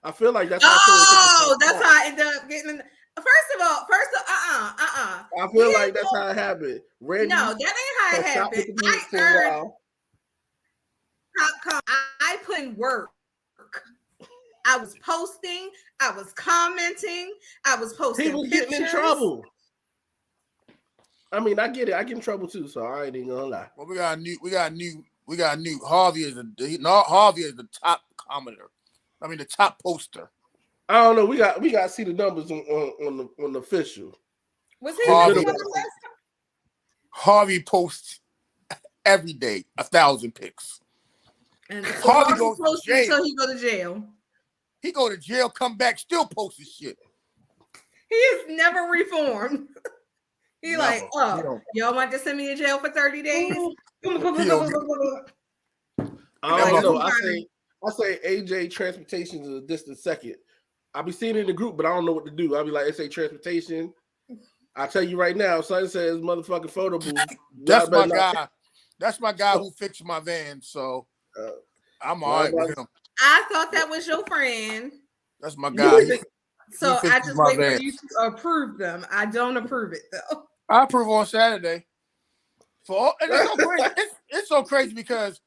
I feel like that's that's how I ended up getting in. I feel like that's how it happened. Randy, no, that ain't how it happened. I put in work. I was posting. I was commenting. I was posting. He was getting in trouble. I mean, I get it. I get in trouble too, so I ain't even gonna lie. Well, we got a new. Harvey is the top commenter. I mean, the top poster. I don't know. We got to see the numbers on the official. Was he Harvey posts every day 1,000 pics. And Harvey goes to jail. Until he go to jail. He go to jail, come back, still post his shit. He is never reformed. He never. Like, y'all want to send me to jail for 30 days? I don't know. I say AJ transportation is a distant second. I be seeing it in the group, but I don't know what to do. I'll be like, it say transportation. I tell you right now, son says motherfucking photo booth. That's my guy. That's my guy who fixed my van. So I'm all right with him. I thought that was your friend. That's my guy. So I just wait for you to approve them. I don't approve it though. I approve on Saturday. It's so crazy because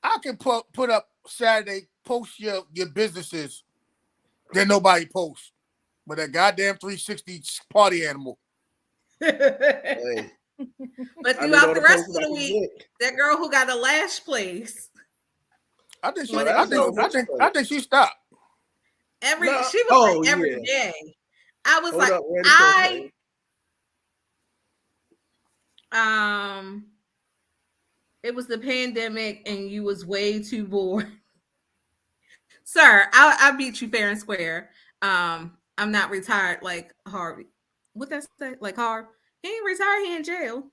I can put up Saturday, post your businesses, then nobody posts. But that goddamn 360 party animal. Hey. But throughout the rest of the week, that girl who got a lash place. I think she stopped. She was like every day. I was it was the pandemic and you was way too bored. Sir, I beat you fair and square. I'm not retired like Harvey. What that say? Like Harv? He ain't retired, he in jail.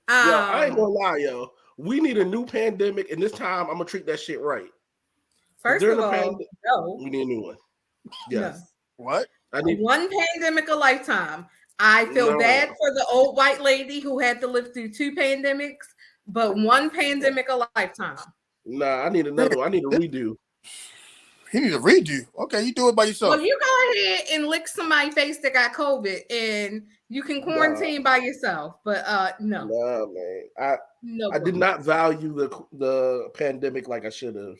I ain't gonna lie, yo. We need a new pandemic, and this time I'm gonna treat that shit right. First of all, no. We need a new one. Yes. No. What? I need one pandemic a lifetime. I feel bad for the old white lady who had to live through 2 pandemics, but one pandemic a lifetime. Nah, I need another one. I need a redo. He needs a redo. Okay, you do it by yourself. Well, you go ahead and lick somebody's face that got COVID, and you can quarantine by yourself. But no. Nah, man. I did not value the pandemic like I should have.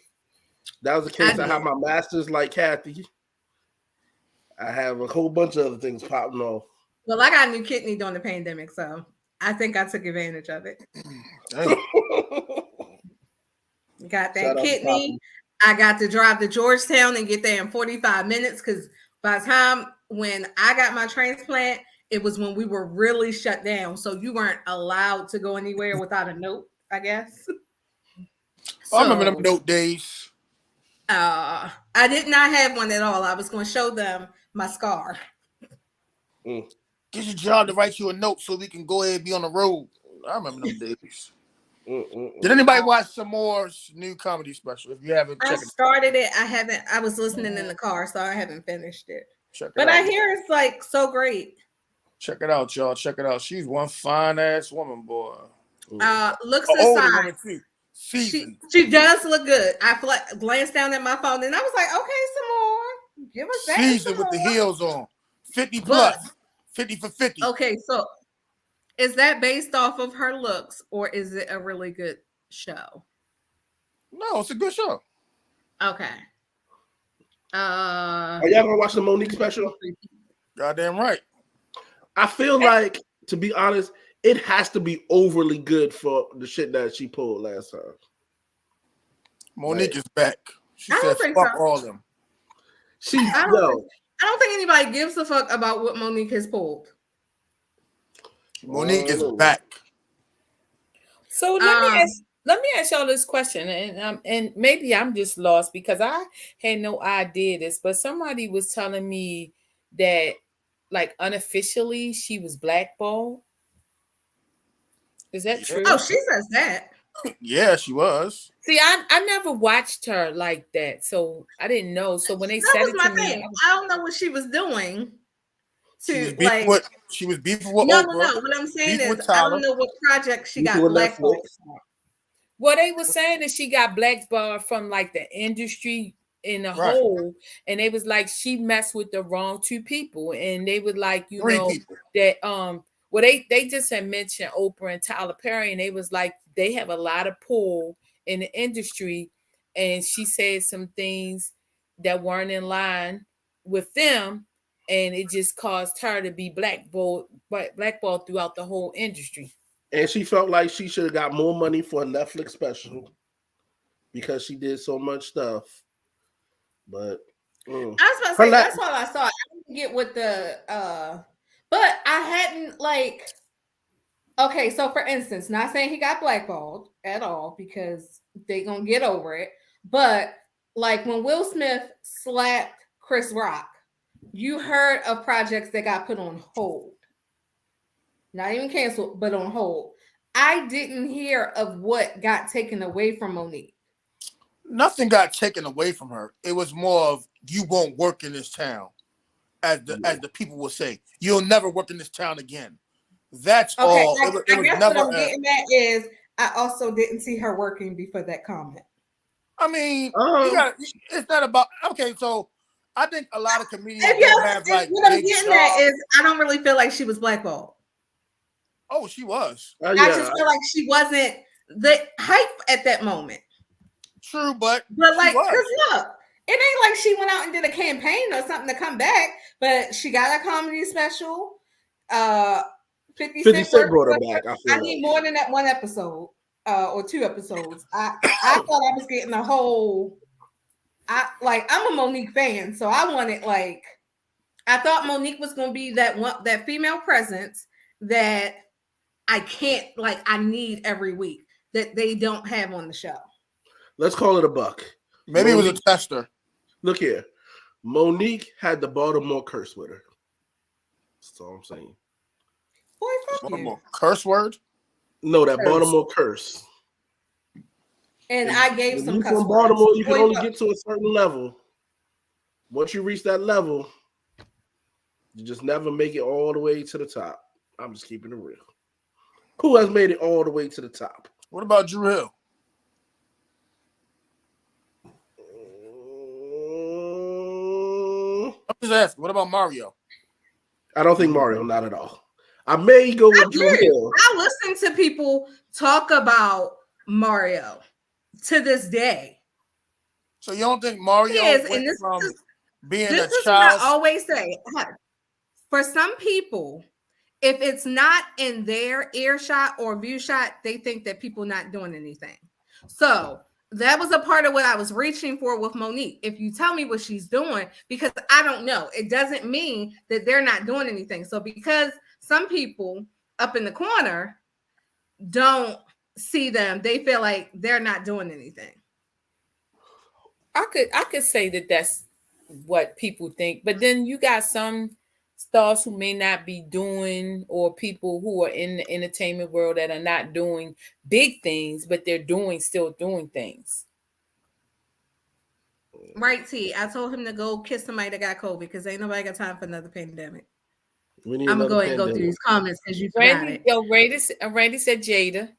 That was the case. I have my master's like Kathy. I have a whole bunch of other things popping off. Well, I got a new kidney during the pandemic, so I think I took advantage of it. Got that kidney. I got to drive to Georgetown and get there in 45 minutes because by the time when I got my transplant, it was when we were really shut down. So you weren't allowed to go anywhere without a note, I guess. I remember them note days. I did not have one at all. I was going to show them my scar. Get your job to write you a note so we can go ahead and be on the road. I remember them days. Did anybody watch Samore's new comedy special? If you haven't, I started it. I haven't. I was listening in the car, so I haven't finished it. Check it but out. I hear it's like so great. Check it out, y'all. Check it out. She's one fine ass woman, boy. Looks older woman too. She does look good. I glanced down at my phone and I was like, okay, Samore, give us that. Seasoned with the heels on. 50 plus. 50 for 50. Okay, so is that based off of her looks or is it a really good show? No, it's a good show. Okay. Are y'all gonna watch the Monique special? Goddamn right. I feel like, to be honest, it has to be overly good for the shit that she pulled last time. Monique is back. She said, fuck all of them. I don't think anybody gives a fuck about what Monique has pulled. Monique is back. So let me ask y'all this question, and maybe I'm just lost because I had no idea this, but somebody was telling me that like unofficially she was blackballed. Is that true? Oh, she says that. Yeah, she was. See, I never watched her like that, so I didn't know. So when they said it to me, I don't know what she was doing. She was beefing with no. Oprah. What I'm saying is, I don't know what project she got blackballed for. Well, they were saying that she got blackballed from like the industry in the whole, and they was like she messed with the wrong two people, and they would like that well they just had mentioned Oprah and Tyler Perry, and they was like they have a lot of pull in the industry, and she said some things that weren't in line with them, and it just caused her to be blackballed throughout the whole industry. And she felt like she should have got more money for a Netflix special because she did so much stuff. But I was about to say that's all I saw. I didn't get what the but I hadn't like okay, so for instance, not saying he got blackballed at all because they gonna get over it, but like when Will Smith slapped Chris Rock, you heard of projects that got put on hold. Not even canceled, but on hold. I didn't hear of what got taken away from Monique. Nothing got taken away from her. It was more of you won't work in this town, as the people will say. You'll never work in this town again. That's all. I guess what I'm getting at is I also didn't see her working before that comment. I mean, it's not about so. I think a lot of comedians have like. What I'm getting at is I don't really feel like she was blackballed. Oh, she was. I just feel like she wasn't the hype at that moment. True, but like, because look, it ain't like she went out and did a campaign or something to come back, but she got a comedy special. 50 Cent brought her back. I need more than that one episode or two episodes. I thought I was getting a whole. I'm a Monique fan, so I wanted I thought Monique was going to be that female presence that I can't I need every week that they don't have on the show. Let's call it a buck. Maybe Monique, it was a tester. Look here. Monique had the Baltimore curse with her. That's all I'm saying. Boy, fuck Baltimore curse word? No, that Baltimore curse. And I gave some cuss from Baltimore, you can only get to a certain level. Once you reach that level, you just never make it all the way to the top. I'm just keeping it real. Who has made it all the way to the top? What about Drew Hill? I'm just asking. What about Mario? I don't think Mario, not at all. I may go with Drew Hill. I listen to people talk about Mario to this day. So you don't think Mario went from being this a is child? what I always say. For some people, if it's not in their earshot or view shot, they think that people not doing anything. So that was a part of what I was reaching for with Monique. If you tell me what she's doing, because I don't know, it doesn't mean that they're not doing anything. So because some people up in the corner don't see them, they feel like they're not doing anything. I could say that that's what people think, but then you got some stars who may not be doing, or people who are in the entertainment world that are not doing big things, but they're still doing things. Right, T. I told him to go kiss somebody that got COVID because ain't nobody got time for another pandemic. We need I'm gonna go ahead and pandemic. go through these comments because you got it. Randy said Jada.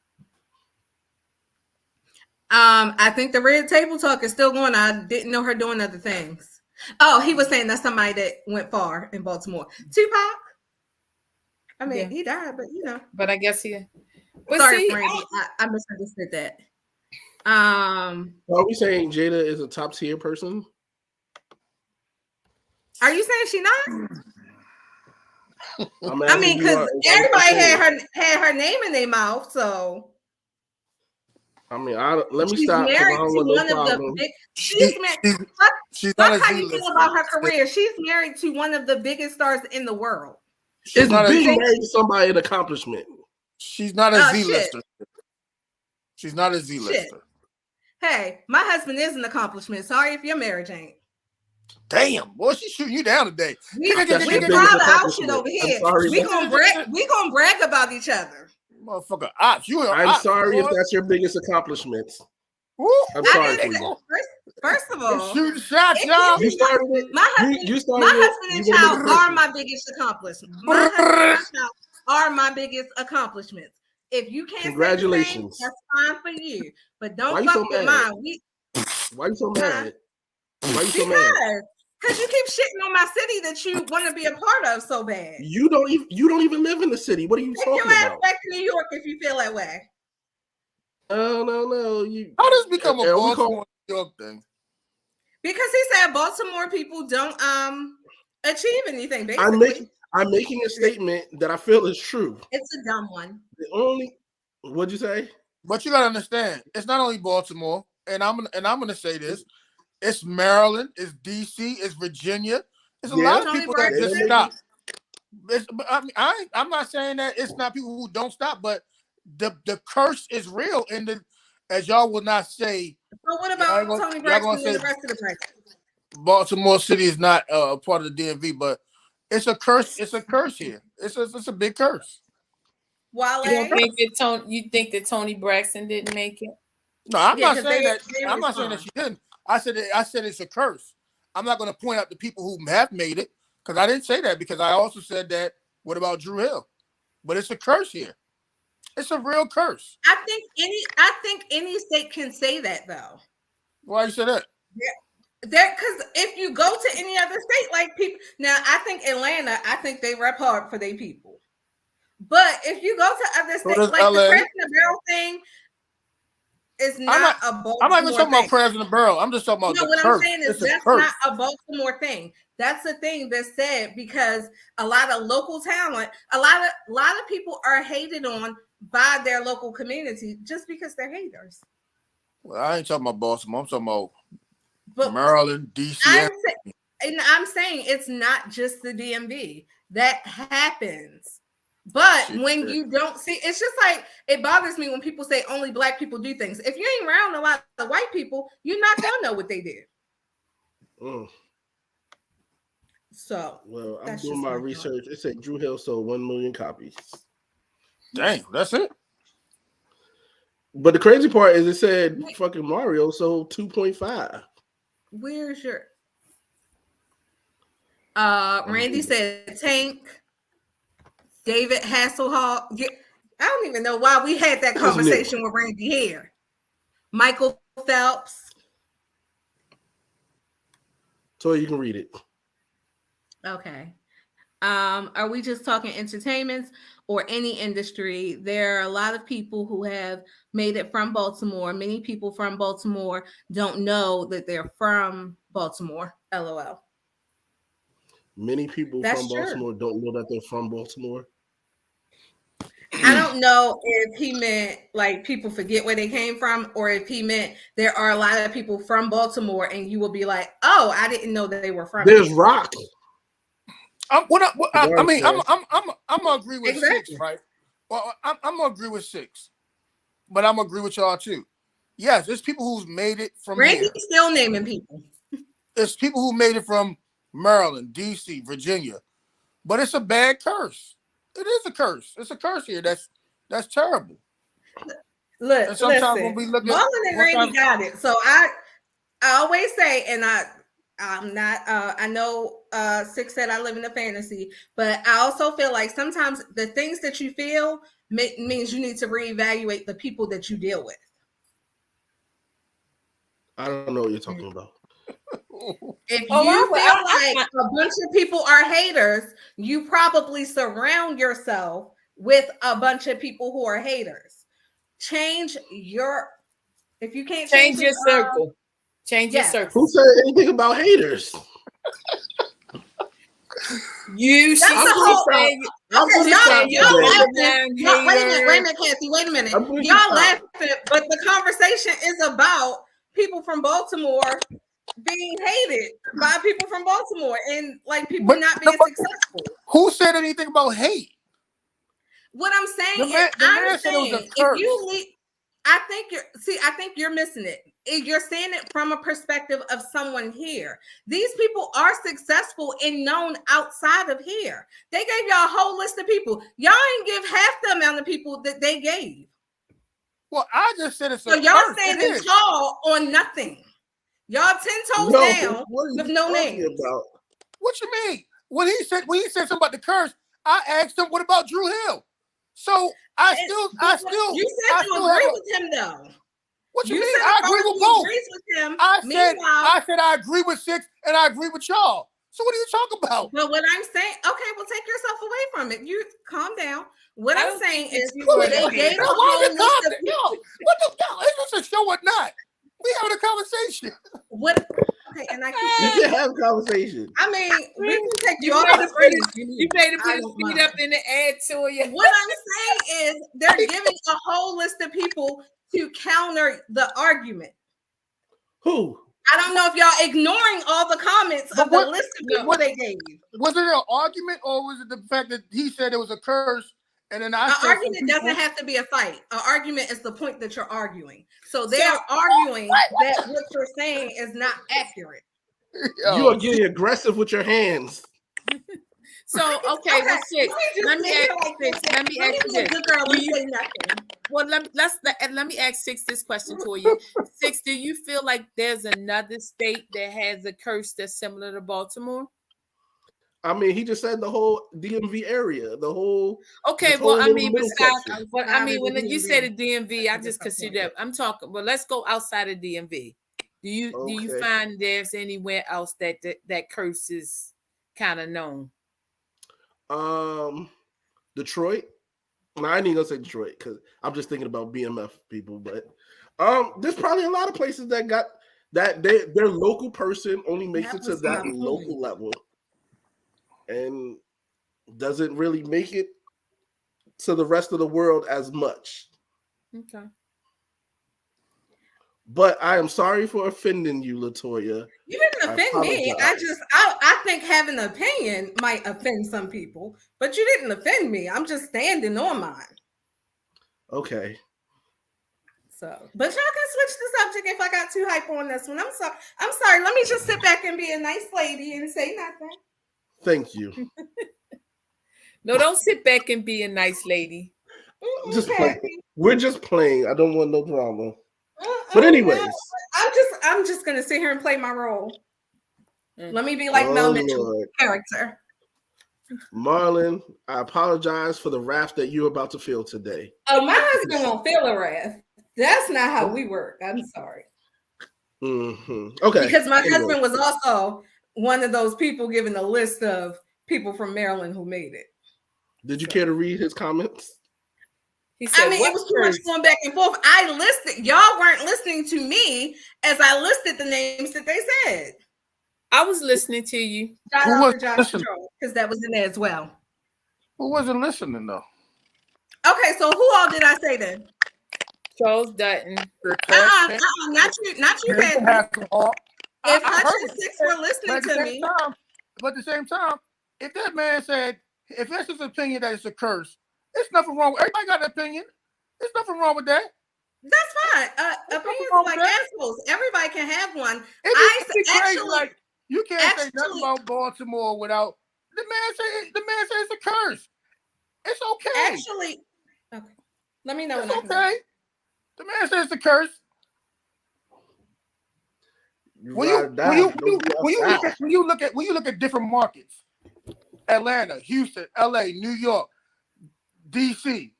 I think the red table talk is still going. I didn't know her doing other things. Oh, he was saying that's somebody that went far in Baltimore. Tupac. I mean, he died, but you know. But I guess he. Sorry, Randy. I misunderstood that. Are we saying Jada is a top tier person? Are you saying she not? I mean, because everybody had her name in their mouth, so. I mean, let me stop. She's not how you feel about her career. She's married to one of the biggest stars in the world. It's being married to somebody an accomplishment. She's not a Z-lister. She's not a Z-lister. Hey, my husband is an accomplishment. Sorry if your marriage ain't. Damn, boy, she's shooting you down today. We proud of our shit over here. We gonna brag about each other. Motherfucker, ops. I'm sorry if that's your biggest accomplishment. I'm sorry for you. First of all, shooting shots, y'all. You started it. My husband and child are my biggest accomplishments. My husband and child are my biggest accomplishments. If you can't, congratulations. Say that's fine for you, but don't fuck with mine. Why you so mad? Why you so mad? Because you keep shitting on my city that you want to be a part of so bad. You don't even live in the city. What are you talking about? Take your ass back to New York if you feel that way. No. How does it become a Baltimore New York thing? Because he said Baltimore people don't achieve anything. Basically, I'm making a statement that I feel is true. It's a dumb one. What'd you say? But you gotta understand, it's not only Baltimore, and I'm gonna say this. It's Maryland, it's DC, it's Virginia. There's a lot of people that just stop. I'm not saying that it's not people who don't stop, but the curse is real. And as y'all will not say. So what about Tony Braxton and the rest of the Braxton? Baltimore City is not a part of the DMV, but it's a curse. It's a curse here. It's a big curse. Wale, you think that Tony Braxton didn't make it? No, I'm not saying that. I'm not saying that she didn't. I said it's a curse. I'm not going to point out the people who have made it because I didn't say that because I also said that. What about Drew Hill? But it's a curse here. It's a real curse. I think any state can say that though. Why you say that? Because if you go to any other state, like people now, I think Atlanta, I think they rep hard for their people. But if you go to other states, like LA. The Press in the Barrel thing. It's not a Baltimore I'm not even talking about prayers in the barrel. I'm just talking about what curse. I'm saying is that's not a Baltimore thing. That's the thing that's said because a lot of local talent, a lot of people are hated on by their local community just because they're haters. Well, I ain't talking about Baltimore. I'm talking about Maryland, DC. I'm saying it's not just the DMV. That happens. But when you don't see, it's just like it bothers me when people say only black people do things. If you ain't around a lot of white people, you're not gonna know what they did. So, well, I'm doing my research. It said Drew Hill sold 1 million copies. Damn, that's it. But the crazy part is, it said fucking Mario sold 2.5. Where's your? Randy said Tank. David Hasselhoff. I don't even know why we had that conversation with Randy here. Michael Phelps. So you can read it. Okay. Are we just talking entertainments or any industry? There are a lot of people who have made it from Baltimore. Many people from Baltimore don't know that they're from Baltimore. LOL. Many people That's from true. Baltimore don't know that they're from Baltimore. I don't know if he meant like people forget where they came from, or if he meant there are a lot of people from Baltimore, and you will be like, "Oh, I didn't know that they were from." There's here. Rock. I'm gonna agree with Exactly. 6, right? Well, I'm gonna agree with 6, but I'm gonna agree with y'all too. Yes, there's people who's made it from Randy's here. still naming people. There's people who made it from Maryland, DC, Virginia, but it's a bad curse. It is a curse. It's a curse here. That's terrible. Look, And sometimes when listen, we look at Marlon and Randy got it. So I always say, and I'm not I know 6 said I live in a fantasy, but I also feel like sometimes the things that you feel means you need to reevaluate the people that you deal with. I don't know what you're talking about. If you feel like a bunch of people are haters, you probably surround yourself with a bunch of people who are haters. Change your, if you can't change your circle. Change your yes. circle. Who said anything about haters? You That's should the whole say. Okay, y'all laughing. Wait a minute, Kathy. Wait a minute. Y'all laughing, but the conversation is about people from Baltimore being hated by people from Baltimore and like people not being successful. Who said anything about hate? What I'm saying is, I'm saying if you leave, I think you're missing it. You're saying it from a perspective of someone here. These people are successful and known outside of here. They gave y'all a whole list of people. Y'all ain't give half the amount of people that they gave. Well, I just said it's so y'all standing tall on nothing. Y'all 10 toes down with no name. What you mean? When he said something about the curse, I asked him, "What about Drew Hill?" So I still. You said you agree with him though. What you mean? I agree with both. With him. I said I agree with 6 and I agree with y'all. So what are you talking about? But what I'm saying, okay, well, take yourself away from it. You calm down. What I'm saying is, they gave a whole list of people. What the hell? Is this a show or not? We having a conversation. What? Okay, and I keep you can have a conversation. I mean, we can take you all the free. You made to put his feet up in the air to you. What I'm saying is, they're giving a whole list of people to counter the argument. Who? I don't know if y'all ignoring all the comments of the list of people they gave. Was it an argument, or was it the fact that he said it was a curse? And then an argument doesn't have to be a fight. An argument is the point that you're arguing. So they are arguing that what you're saying is not accurate. You are getting aggressive with your hands. So okay, well, 6. Let me ask you this. Well, let me ask 6 this question for you. 6, do you feel like there's another state that has a curse that's similar to Baltimore? I mean, he just said the whole DMV area, the whole. Okay, well, I mean, besides, but I mean, when you say the DMV, I just consider that. I'm talking. Well, let's go outside of DMV. Do you find there's anywhere else that curse is kind of known? Detroit. No, I ain't even gonna say Detroit because I'm just thinking about BMF people, but there's probably a lot of places that got that their local person only makes it to that local level and doesn't really make it to the rest of the world as much. Okay. But I am sorry for offending you, LaToya. You didn't offend me. I think having an opinion might offend some people, but you didn't offend me. I'm just standing on mine. Okay. So, but y'all can switch the subject if I got too hype on this one. I'm sorry. Let me just sit back and be a nice lady and say nothing. Thank you. No, don't sit back and be a nice lady. Just we're just playing. I don't want no drama. But anyways, I'm just gonna sit here and play my role. Let me be like Mel Mitchell character. Marlon, I apologize for the wrath that you're about to feel today. Oh, my husband won't feel a wrath. That's not how we work. I'm sorry. Mm-hmm. Okay. Because my husband was also one of those people giving a list of people from Maryland who made it. Did you care to read his comments? He said, I mean, it was too much going back and forth. I listed, y'all weren't listening to me as I listed the names that they said. I was listening to you. Shout out to Josh because that was in there as well. Who wasn't listening though? Okay, so who all did I say then? Charles Dutton. Not you, Patty. If Hutch and Six were listening to me. But at the same time, if that man said, if that's his opinion that it's a curse, there's nothing wrong. Everybody got an opinion. There's nothing wrong with that. That's fine. Opinions are like assholes. Everybody can have one. Like you can't say nothing about Baltimore without the man say it's a curse. It's okay. Actually, okay. Let me know it's when okay. The man says it's a curse. When you look at different markets, Atlanta, Houston, LA, New York, DC,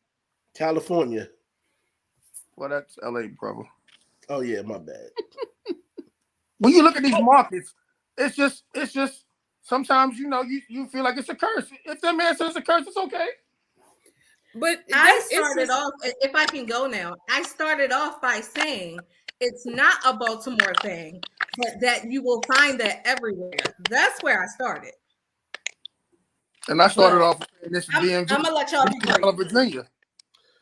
California. Well, that's LA, brother. Oh yeah, my bad. When you look at these markets, it's just sometimes you feel like it's a curse. If that man says it's a curse, it's okay. But I started off, if I can go now, I started off by saying it's not a Baltimore thing, but that you will find that everywhere. That's where I started. And I started off saying this DMV. I'm gonna let y'all be great. Virginia.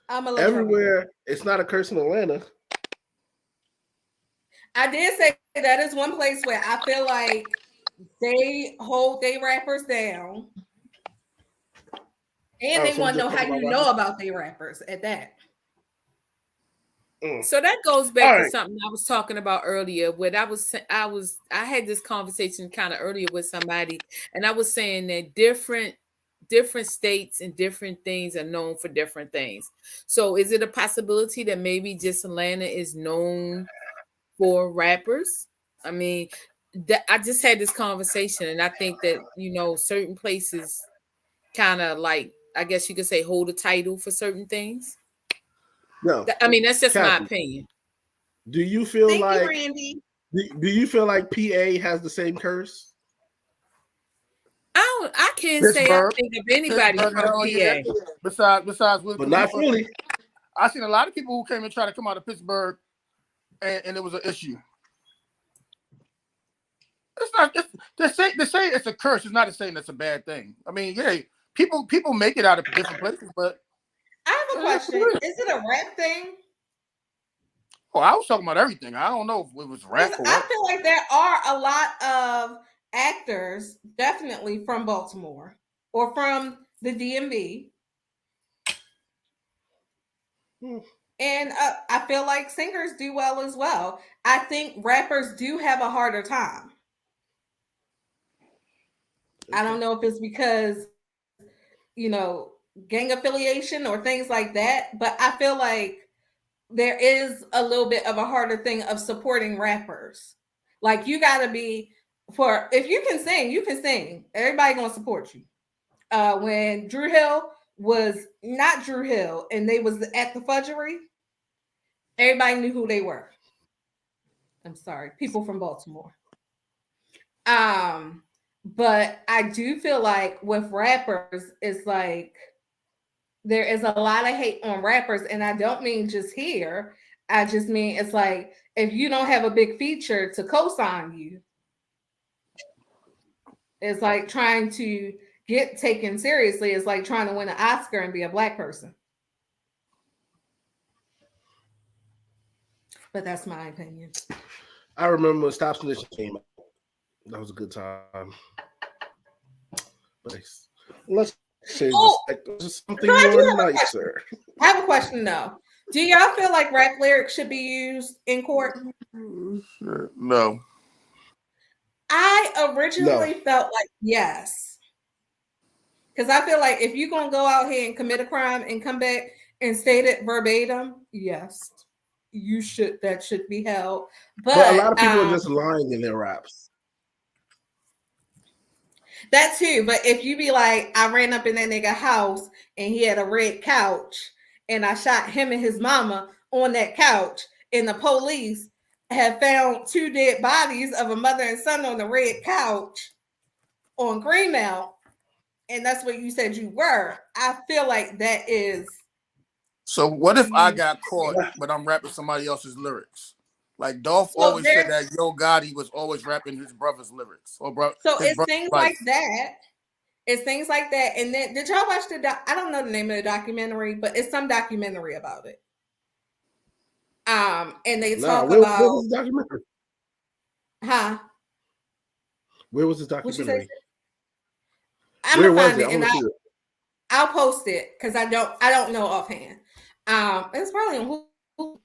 Everywhere, it's not a curse in Atlanta. I did say that is one place where I feel like they hold their rappers down. And they want to know how you know about their rappers at that. So that goes back to something I was talking about earlier. When I had this conversation kind of earlier with somebody, and I was saying that different states and different things are known for different things. So is it a possibility that maybe just Atlanta is known for rappers? I mean, I just had this conversation, and I think that certain places kind of like, I guess you could say, hold a title for certain things. No, I mean, that's just my opinion. Do you feel Thank like you, Randy. Do you feel like PA has the same curse? I can't say I think of anybody from PA. Yeah. Besides, but not fully. I seen a lot of people who came and tried to come out of Pittsburgh, and it was an issue. It's not to say it's a curse. It's not to say that's a bad thing. I mean, yeah, people make it out of different places, but I have a question. Is it a rap thing? Oh, I was talking about everything. I don't know if it was rap or what. I feel like there are a lot of actors definitely from Baltimore or from the DMV. And I feel like singers do well as well. I think rappers do have a harder time. I don't know if it's because, gang affiliation or things like that, but I feel like there is a little bit of a harder thing of supporting rappers. Like you got to be if you can sing, you can sing. Everybody gonna support you. When Drew Hill was not Drew Hill and they was at the Fudgery, everybody knew who they were. I'm sorry, people from Baltimore. But I do feel like with rappers, it's like there is a lot of hate on rappers, and I don't mean just here. I just mean it's like if you don't have a big feature to co-sign you, it's like trying to get taken seriously. It's like trying to win an Oscar and be a Black person. But that's my opinion. I remember when Stop Snitching came out. That was a good time. But let's change something more nicer. I have a question though. Do y'all feel like rap lyrics should be used in court? No. I originally felt like yes. Because I feel like if you're going to go out here and commit a crime and come back and state it verbatim, yes, you should. That should be held. But a lot of people are just lying in their raps. That too. But if you be like, I ran up in that nigga house and he had a red couch and I shot him and his mama on that couch and the police have found 2 dead bodies of a mother and son on a red couch on Greenmount, and that's what you said you were. I feel like that is. So what if I got caught, but I'm rapping somebody else's lyrics? Like Dolph always said that Yo Gotti was always rapping his brother's lyrics, or So it's things like that. It's things like that. And then did y'all watch I don't know the name of the documentary, but it's some documentary about it. And they talk about where was the documentary? Huh? Where was this documentary? Where was it? And I'll post it because I don't know offhand. It's probably on Hulu.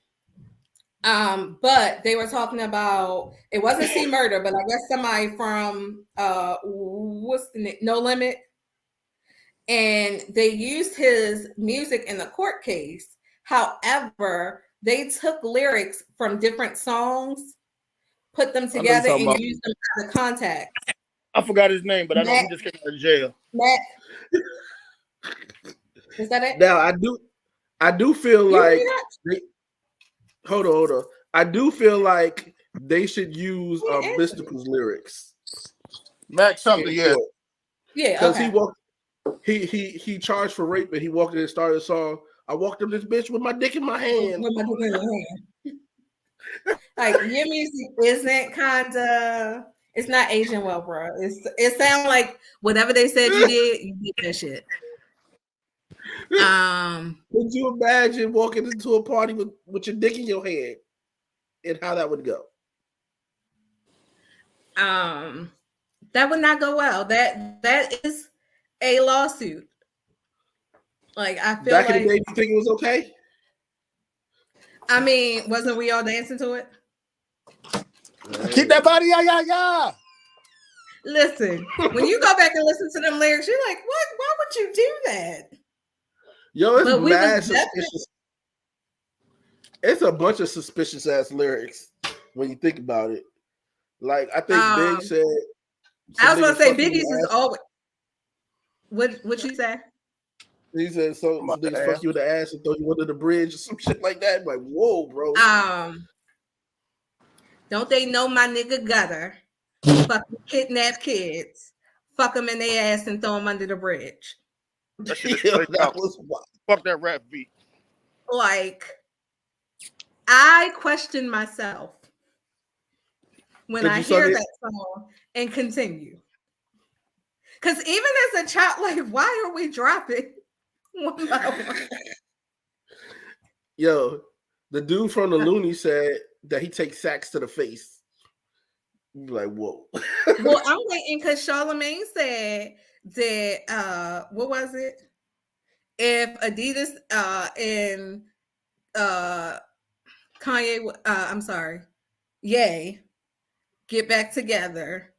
But they were talking about, it wasn't C Murder, but I guess somebody from what's the name? No Limit. And they used his music in the court case. However, they took lyrics from different songs, put them together, and used them as a context. I forgot his name, but I know he just came out of jail. Matt. Is that it? Now I do feel like hold on. I do feel like they should use Mystical's lyrics. Max something, yeah. Because he charged for rape and he walked in and started a song. I walked up this bitch with my dick in my hand. Like your music isn't kinda, it's not aging well, bro. It sounds like whatever they said you did that shit. Could you imagine walking into a party with your dick in your hand and how that would go? That would not go well. That is a lawsuit. Like I feel back in the day, you think it was okay? I mean, wasn't we all dancing to it? Keep that body, yeah. Listen, when you go back and listen to them lyrics, you're like, what? Why would you do that? Yo, it's mad suspicious. It's a bunch of suspicious ass lyrics when you think about it. Like I think Big said. I was gonna say Biggie's is always. What you say? He said so niggas fuck you in the ass and throw you under the bridge or some shit like that. I'm like, whoa, bro. Don't they know my nigga gutter? Fucking kidnap kids, fuck them in their ass and throw them under the bridge. That was wild. Fuck that rap beat. Like, I question myself when I hear that song and continue. Because even as a child, like, why are we dropping one by one? Yo, the dude from the Looney said that he takes sacks to the face. You're like, whoa. Well, I'm waiting because Charlamagne said that what was it? If Adidas and Kanye, I'm sorry, Ye get back together,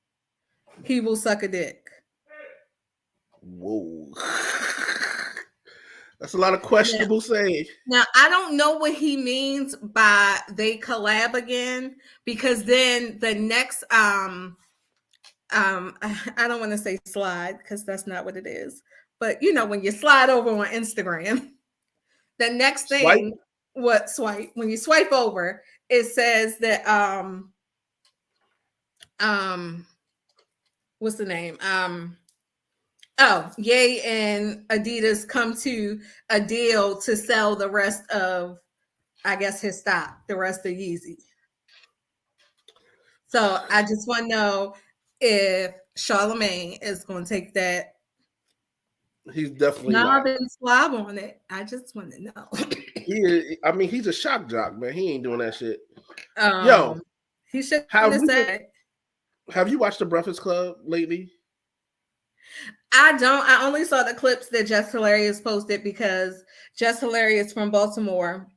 he will suck a dick. Whoa. That's a lot of questionable saying. Now, I don't know what he means by they collab again, because then the next I don't want to say slide because that's not what it is. But you know, when you slide over on Instagram, the next thing when you swipe over, it says that what's the name? Ye and Adidas come to a deal to sell the rest of, I guess, his stock, the rest of Yeezy. So I just want to know if Charlamagne is going to take that. He's definitely not. I've been slob on it. I just want to know. He's a shock jock, man. He ain't doing that shit. Yo, he should have said. Have you watched The Breakfast Club lately? I don't. I only saw the clips that Just Hilarious posted because Just Hilarious from Baltimore,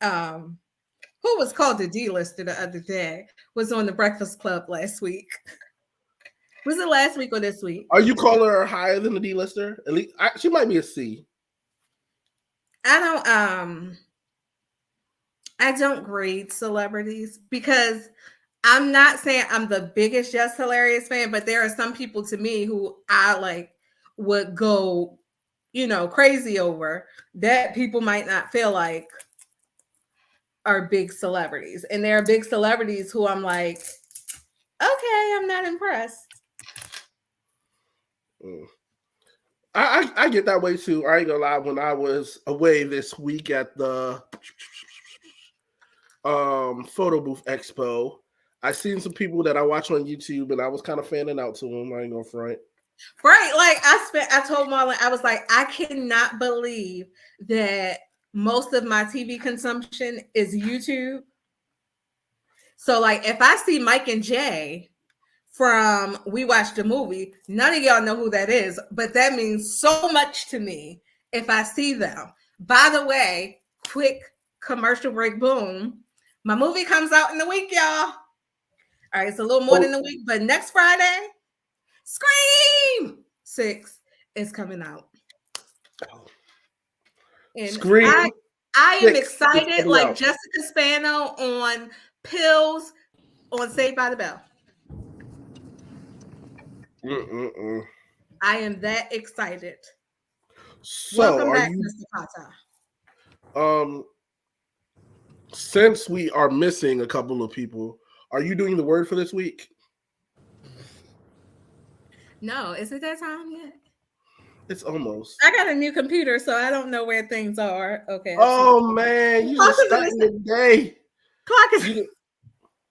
who was called the D-lister the other day, was on The Breakfast Club last week. Was it last week or this week? Are you calling her higher than the D-lister? At least she might be a C. I don't grade celebrities because I'm not saying I'm the biggest Just Hilarious fan, but there are some people to me who I like would go, crazy over that people might not feel like are big celebrities, and there are big celebrities who I'm like, okay, I'm not impressed. I get that way too. I ain't gonna lie. When I was away this week at the photo booth expo, I seen some people that I watch on YouTube, and I was kind of fanning out to them. I ain't gonna front. Right, like I told Marlon, I was like, I cannot believe that most of my TV consumption is YouTube. So, like, if I see Mike and Jay from We Watched a Movie, none of y'all know who that is, but that means so much to me if I see them. By the way, quick commercial break, boom. My movie comes out in the week, y'all. All right, it's a little more than a week, but next Friday, Scream 6 is coming out. And Scream. I am excited, like Jessica Spano on pills on Saved by the Bell. I am that excited. So welcome back, Mr. Pata. Since we are missing a couple of people, are you doing the word for this week? No, is it that time yet? It's almost. I got a new computer, so I don't know where things are. Okay. Oh man, you just starting the day. Clock is.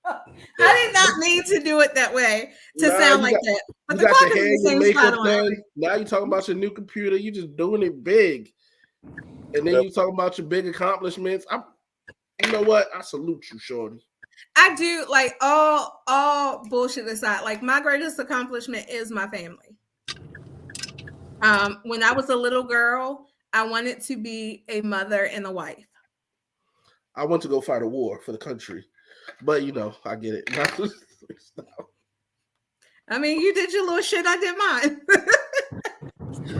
I did not mean to do it that way to sound like that. But the clock is the same spot on. Now you're talking about your new computer. You just doing it big, and then you talking about your big accomplishments. You know what? I salute you, shorty. I do, like, all bullshit aside. Like, my greatest accomplishment is my family. When I was a little girl, I wanted to be a mother and a wife. I want to go fight a war for the country, but you know, I get it. I mean, you did your little shit. I did mine.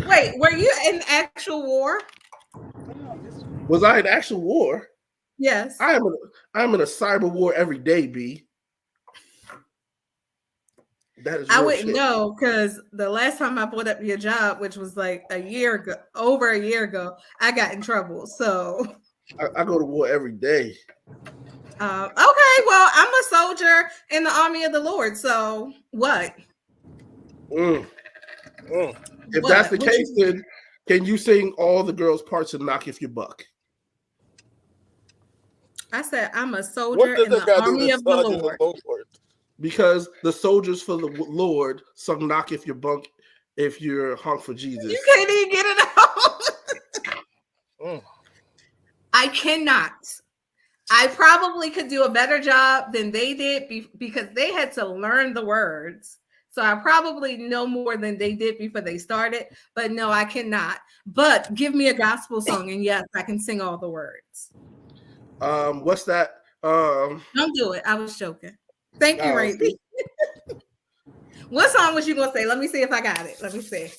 Wait, were you in actual war? Was I in actual war? Yes. I'm in a cyber war every day, B. That is I wouldn't know, because the last time I brought up your job, which was like over a year ago, I got in trouble. So I go to war every day. Okay, well, I'm a soldier in the army of the Lord. So what? If that's the case, then can you sing all the girls' parts of "Knock If You Buck"? I said I'm a soldier in the army of the Lord. Because the soldiers for the Lord sung "Knock If You Buck" if you're hung for Jesus. You can't even get it out. I cannot. I probably could do a better job than they did because they had to learn the words. So I probably know more than they did before they started. But no, I cannot. But give me a gospel song, and yes, I can sing all the words. What's that? Don't do it. I was joking. Thank you, Randy. What song was you gonna say? Let me see if I got it. Let me see.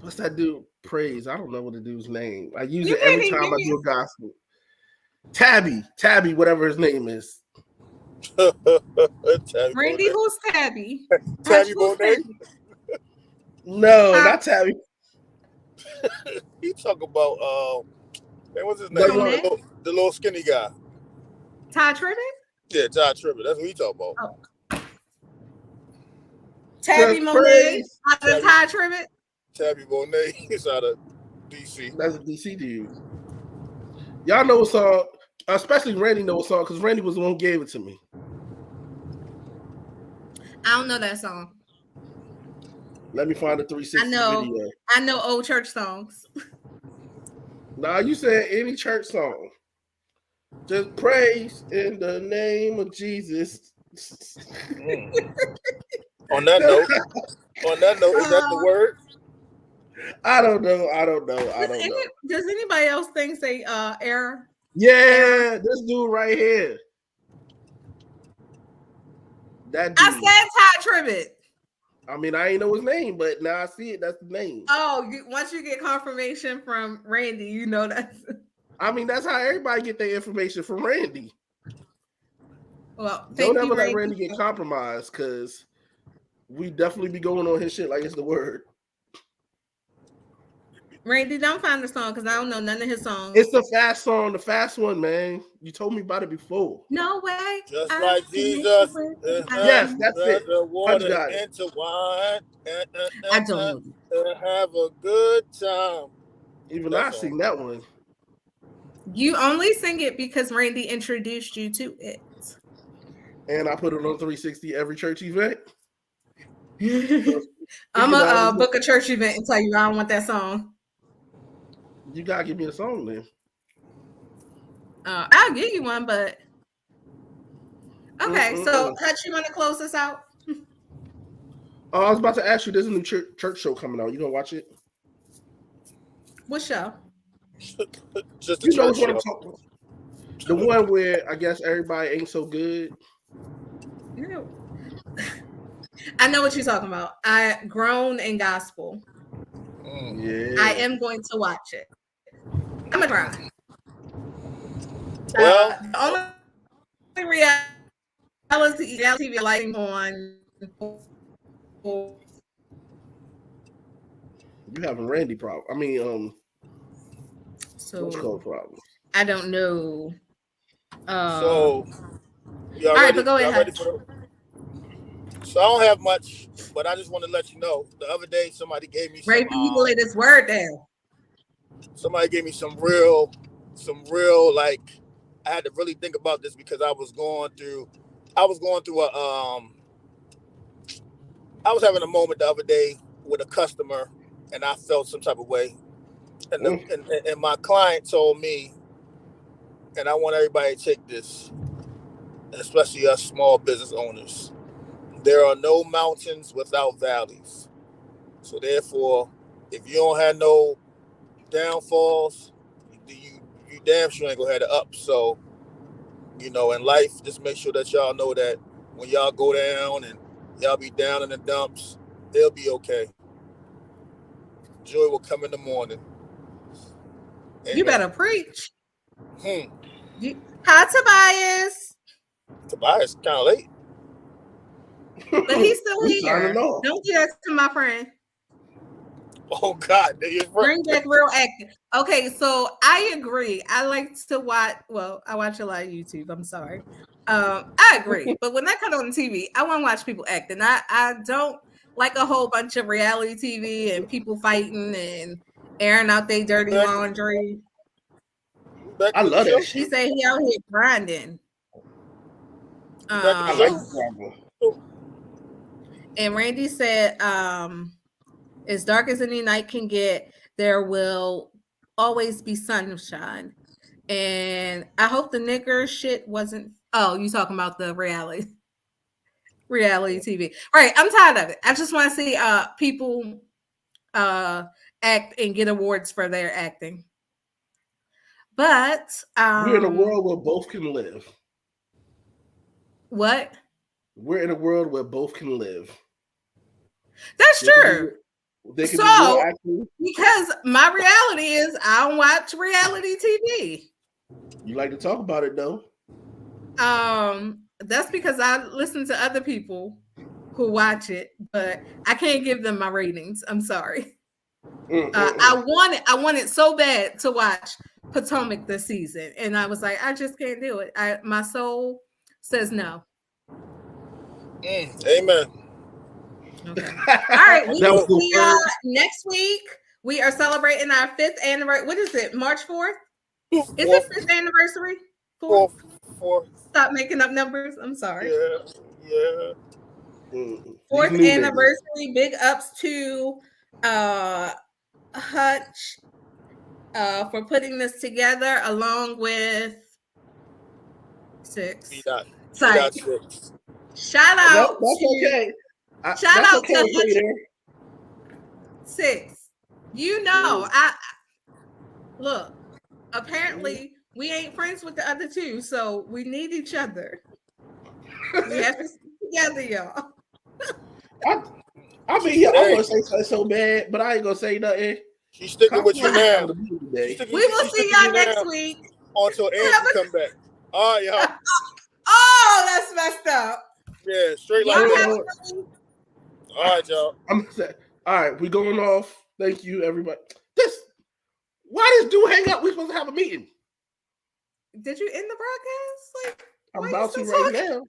What's that dude? Praise. I don't know what the dude's name. I use it every time I do a gospel. Tabby, whatever his name is. Randy, who's Tabby? Tabby Bonet? No, not Tabby. He talk about what's his name? The little skinny guy. Ty Tribbett? Yeah, Ty Tribbett. That's what he talk about. Oh. Tabby Monet out of Ty Tribbett? Tabby Bonet. He's out of DC. That's a DC dude. Y'all know what song, especially Randy knows what song, because Randy was the one who gave it to me. I don't know that song. Let me find the 360 video. I know old church songs. Nah, you said any church song. Just praise in the name of Jesus. On that note, is that the word? I don't know. Does anybody else think say error? Yeah, this dude right here. That dude. I said Ty Tribbett. I mean, I ain't know his name, but now I see it. That's the name. Oh, once you get confirmation from Randy, you know that's. I mean, that's how everybody get their information from Randy. Well, don't ever let Randy get compromised, because we definitely be going on his shit like it's the word. Randy, don't find the song because I don't know none of his songs. It's the fast song, the fast one, man. You told me about it before. No way. Just like Jesus. Yes, that's it. The water got it. into wine. I don't know. Have a good time. Even I sing that one. You only sing it because Randy introduced you to it. And I put it on 360 every church event. I'm gonna book a church event and tell you I don't want that song. You gotta give me a song then. I'll give you one, but okay. So, Hutch, you want to close this out? I was about to ask you. There's a new church show coming out. You gonna watch it? What show? Just you know what I'm talking about. The one where I guess everybody ain't so good. Yeah. I know what you're talking about. I grown in gospel. Yeah. I am going to watch it. I'm gonna try. Well, the only reality TV lighting on. You having Randy problem? I mean, so what's called problems? I don't know. So, all right, but go ahead. So I don't have much, but I just want to let you know. The other day, somebody gave me Ray, you lay this word down. Somebody gave me some real, like, I had to really think about this because I was going through I was having a moment the other day with a customer, and I felt some type of way, and and my client told me, and I want everybody to take this, especially us small business owners. There are no mountains without valleys. So therefore, if you don't have no downfalls, you damn sure ain't gonna have the ups. So, in life, just make sure that y'all know that when y'all go down and y'all be down in the dumps, it'll be okay. Joy will come in the morning. Amen. You better preach. Hi, Tobias. Tobias, kind of late. But he's still here. Don't do that to my friend. Oh God, bring back real acting. Okay, so I agree. I like to watch. Well, I watch a lot of YouTube. I'm sorry. I agree, but when I cut on TV, I want to watch people acting. I don't like a whole bunch of reality TV and people fighting and airing out their dirty laundry. I love that. She said he out here grinding. I like the and Randy said, as dark as any night can get, there will always be sunshine. And I hope the nigger shit wasn't. Oh, you talking about the reality TV. Right. I'm tired of it. I just want to see people act and get awards for their acting. But we're in a world where both can live. What? We're in a world where both can live. That's true. So, because my reality is I don't watch reality TV. You like to talk about it though. That's because I listen to other people who watch it, but I can't give them my ratings. I'm sorry. I wanted so bad to watch Potomac this season, and I was like, I just can't do it. My soul says no. Amen. Okay. All right. We will see y'all next week. We are celebrating our 5th anniversary. What is it? March 4th? Is it 5th anniversary? 4th. Stop making up numbers. I'm sorry. Yeah. 4th anniversary. Big ups to Hutch for putting this together, along with Six. Sorry. Shout out. That's okay. Shout out to Six. I look. Apparently, we ain't friends with the other two, so we need each other. We have to stick together, y'all. I mean, yeah, I want to say something so bad, but I ain't gonna say nothing. She's sticking with you now. We will see y'all next week until Angie come back. All right, y'all. Oh, that's messed up. Yeah, straight like that. All right, y'all. All right, we going off. Thank you, everybody. Why does dude hang up? We supposed to have a meeting. Did you end the broadcast? Like, I'm about to right now.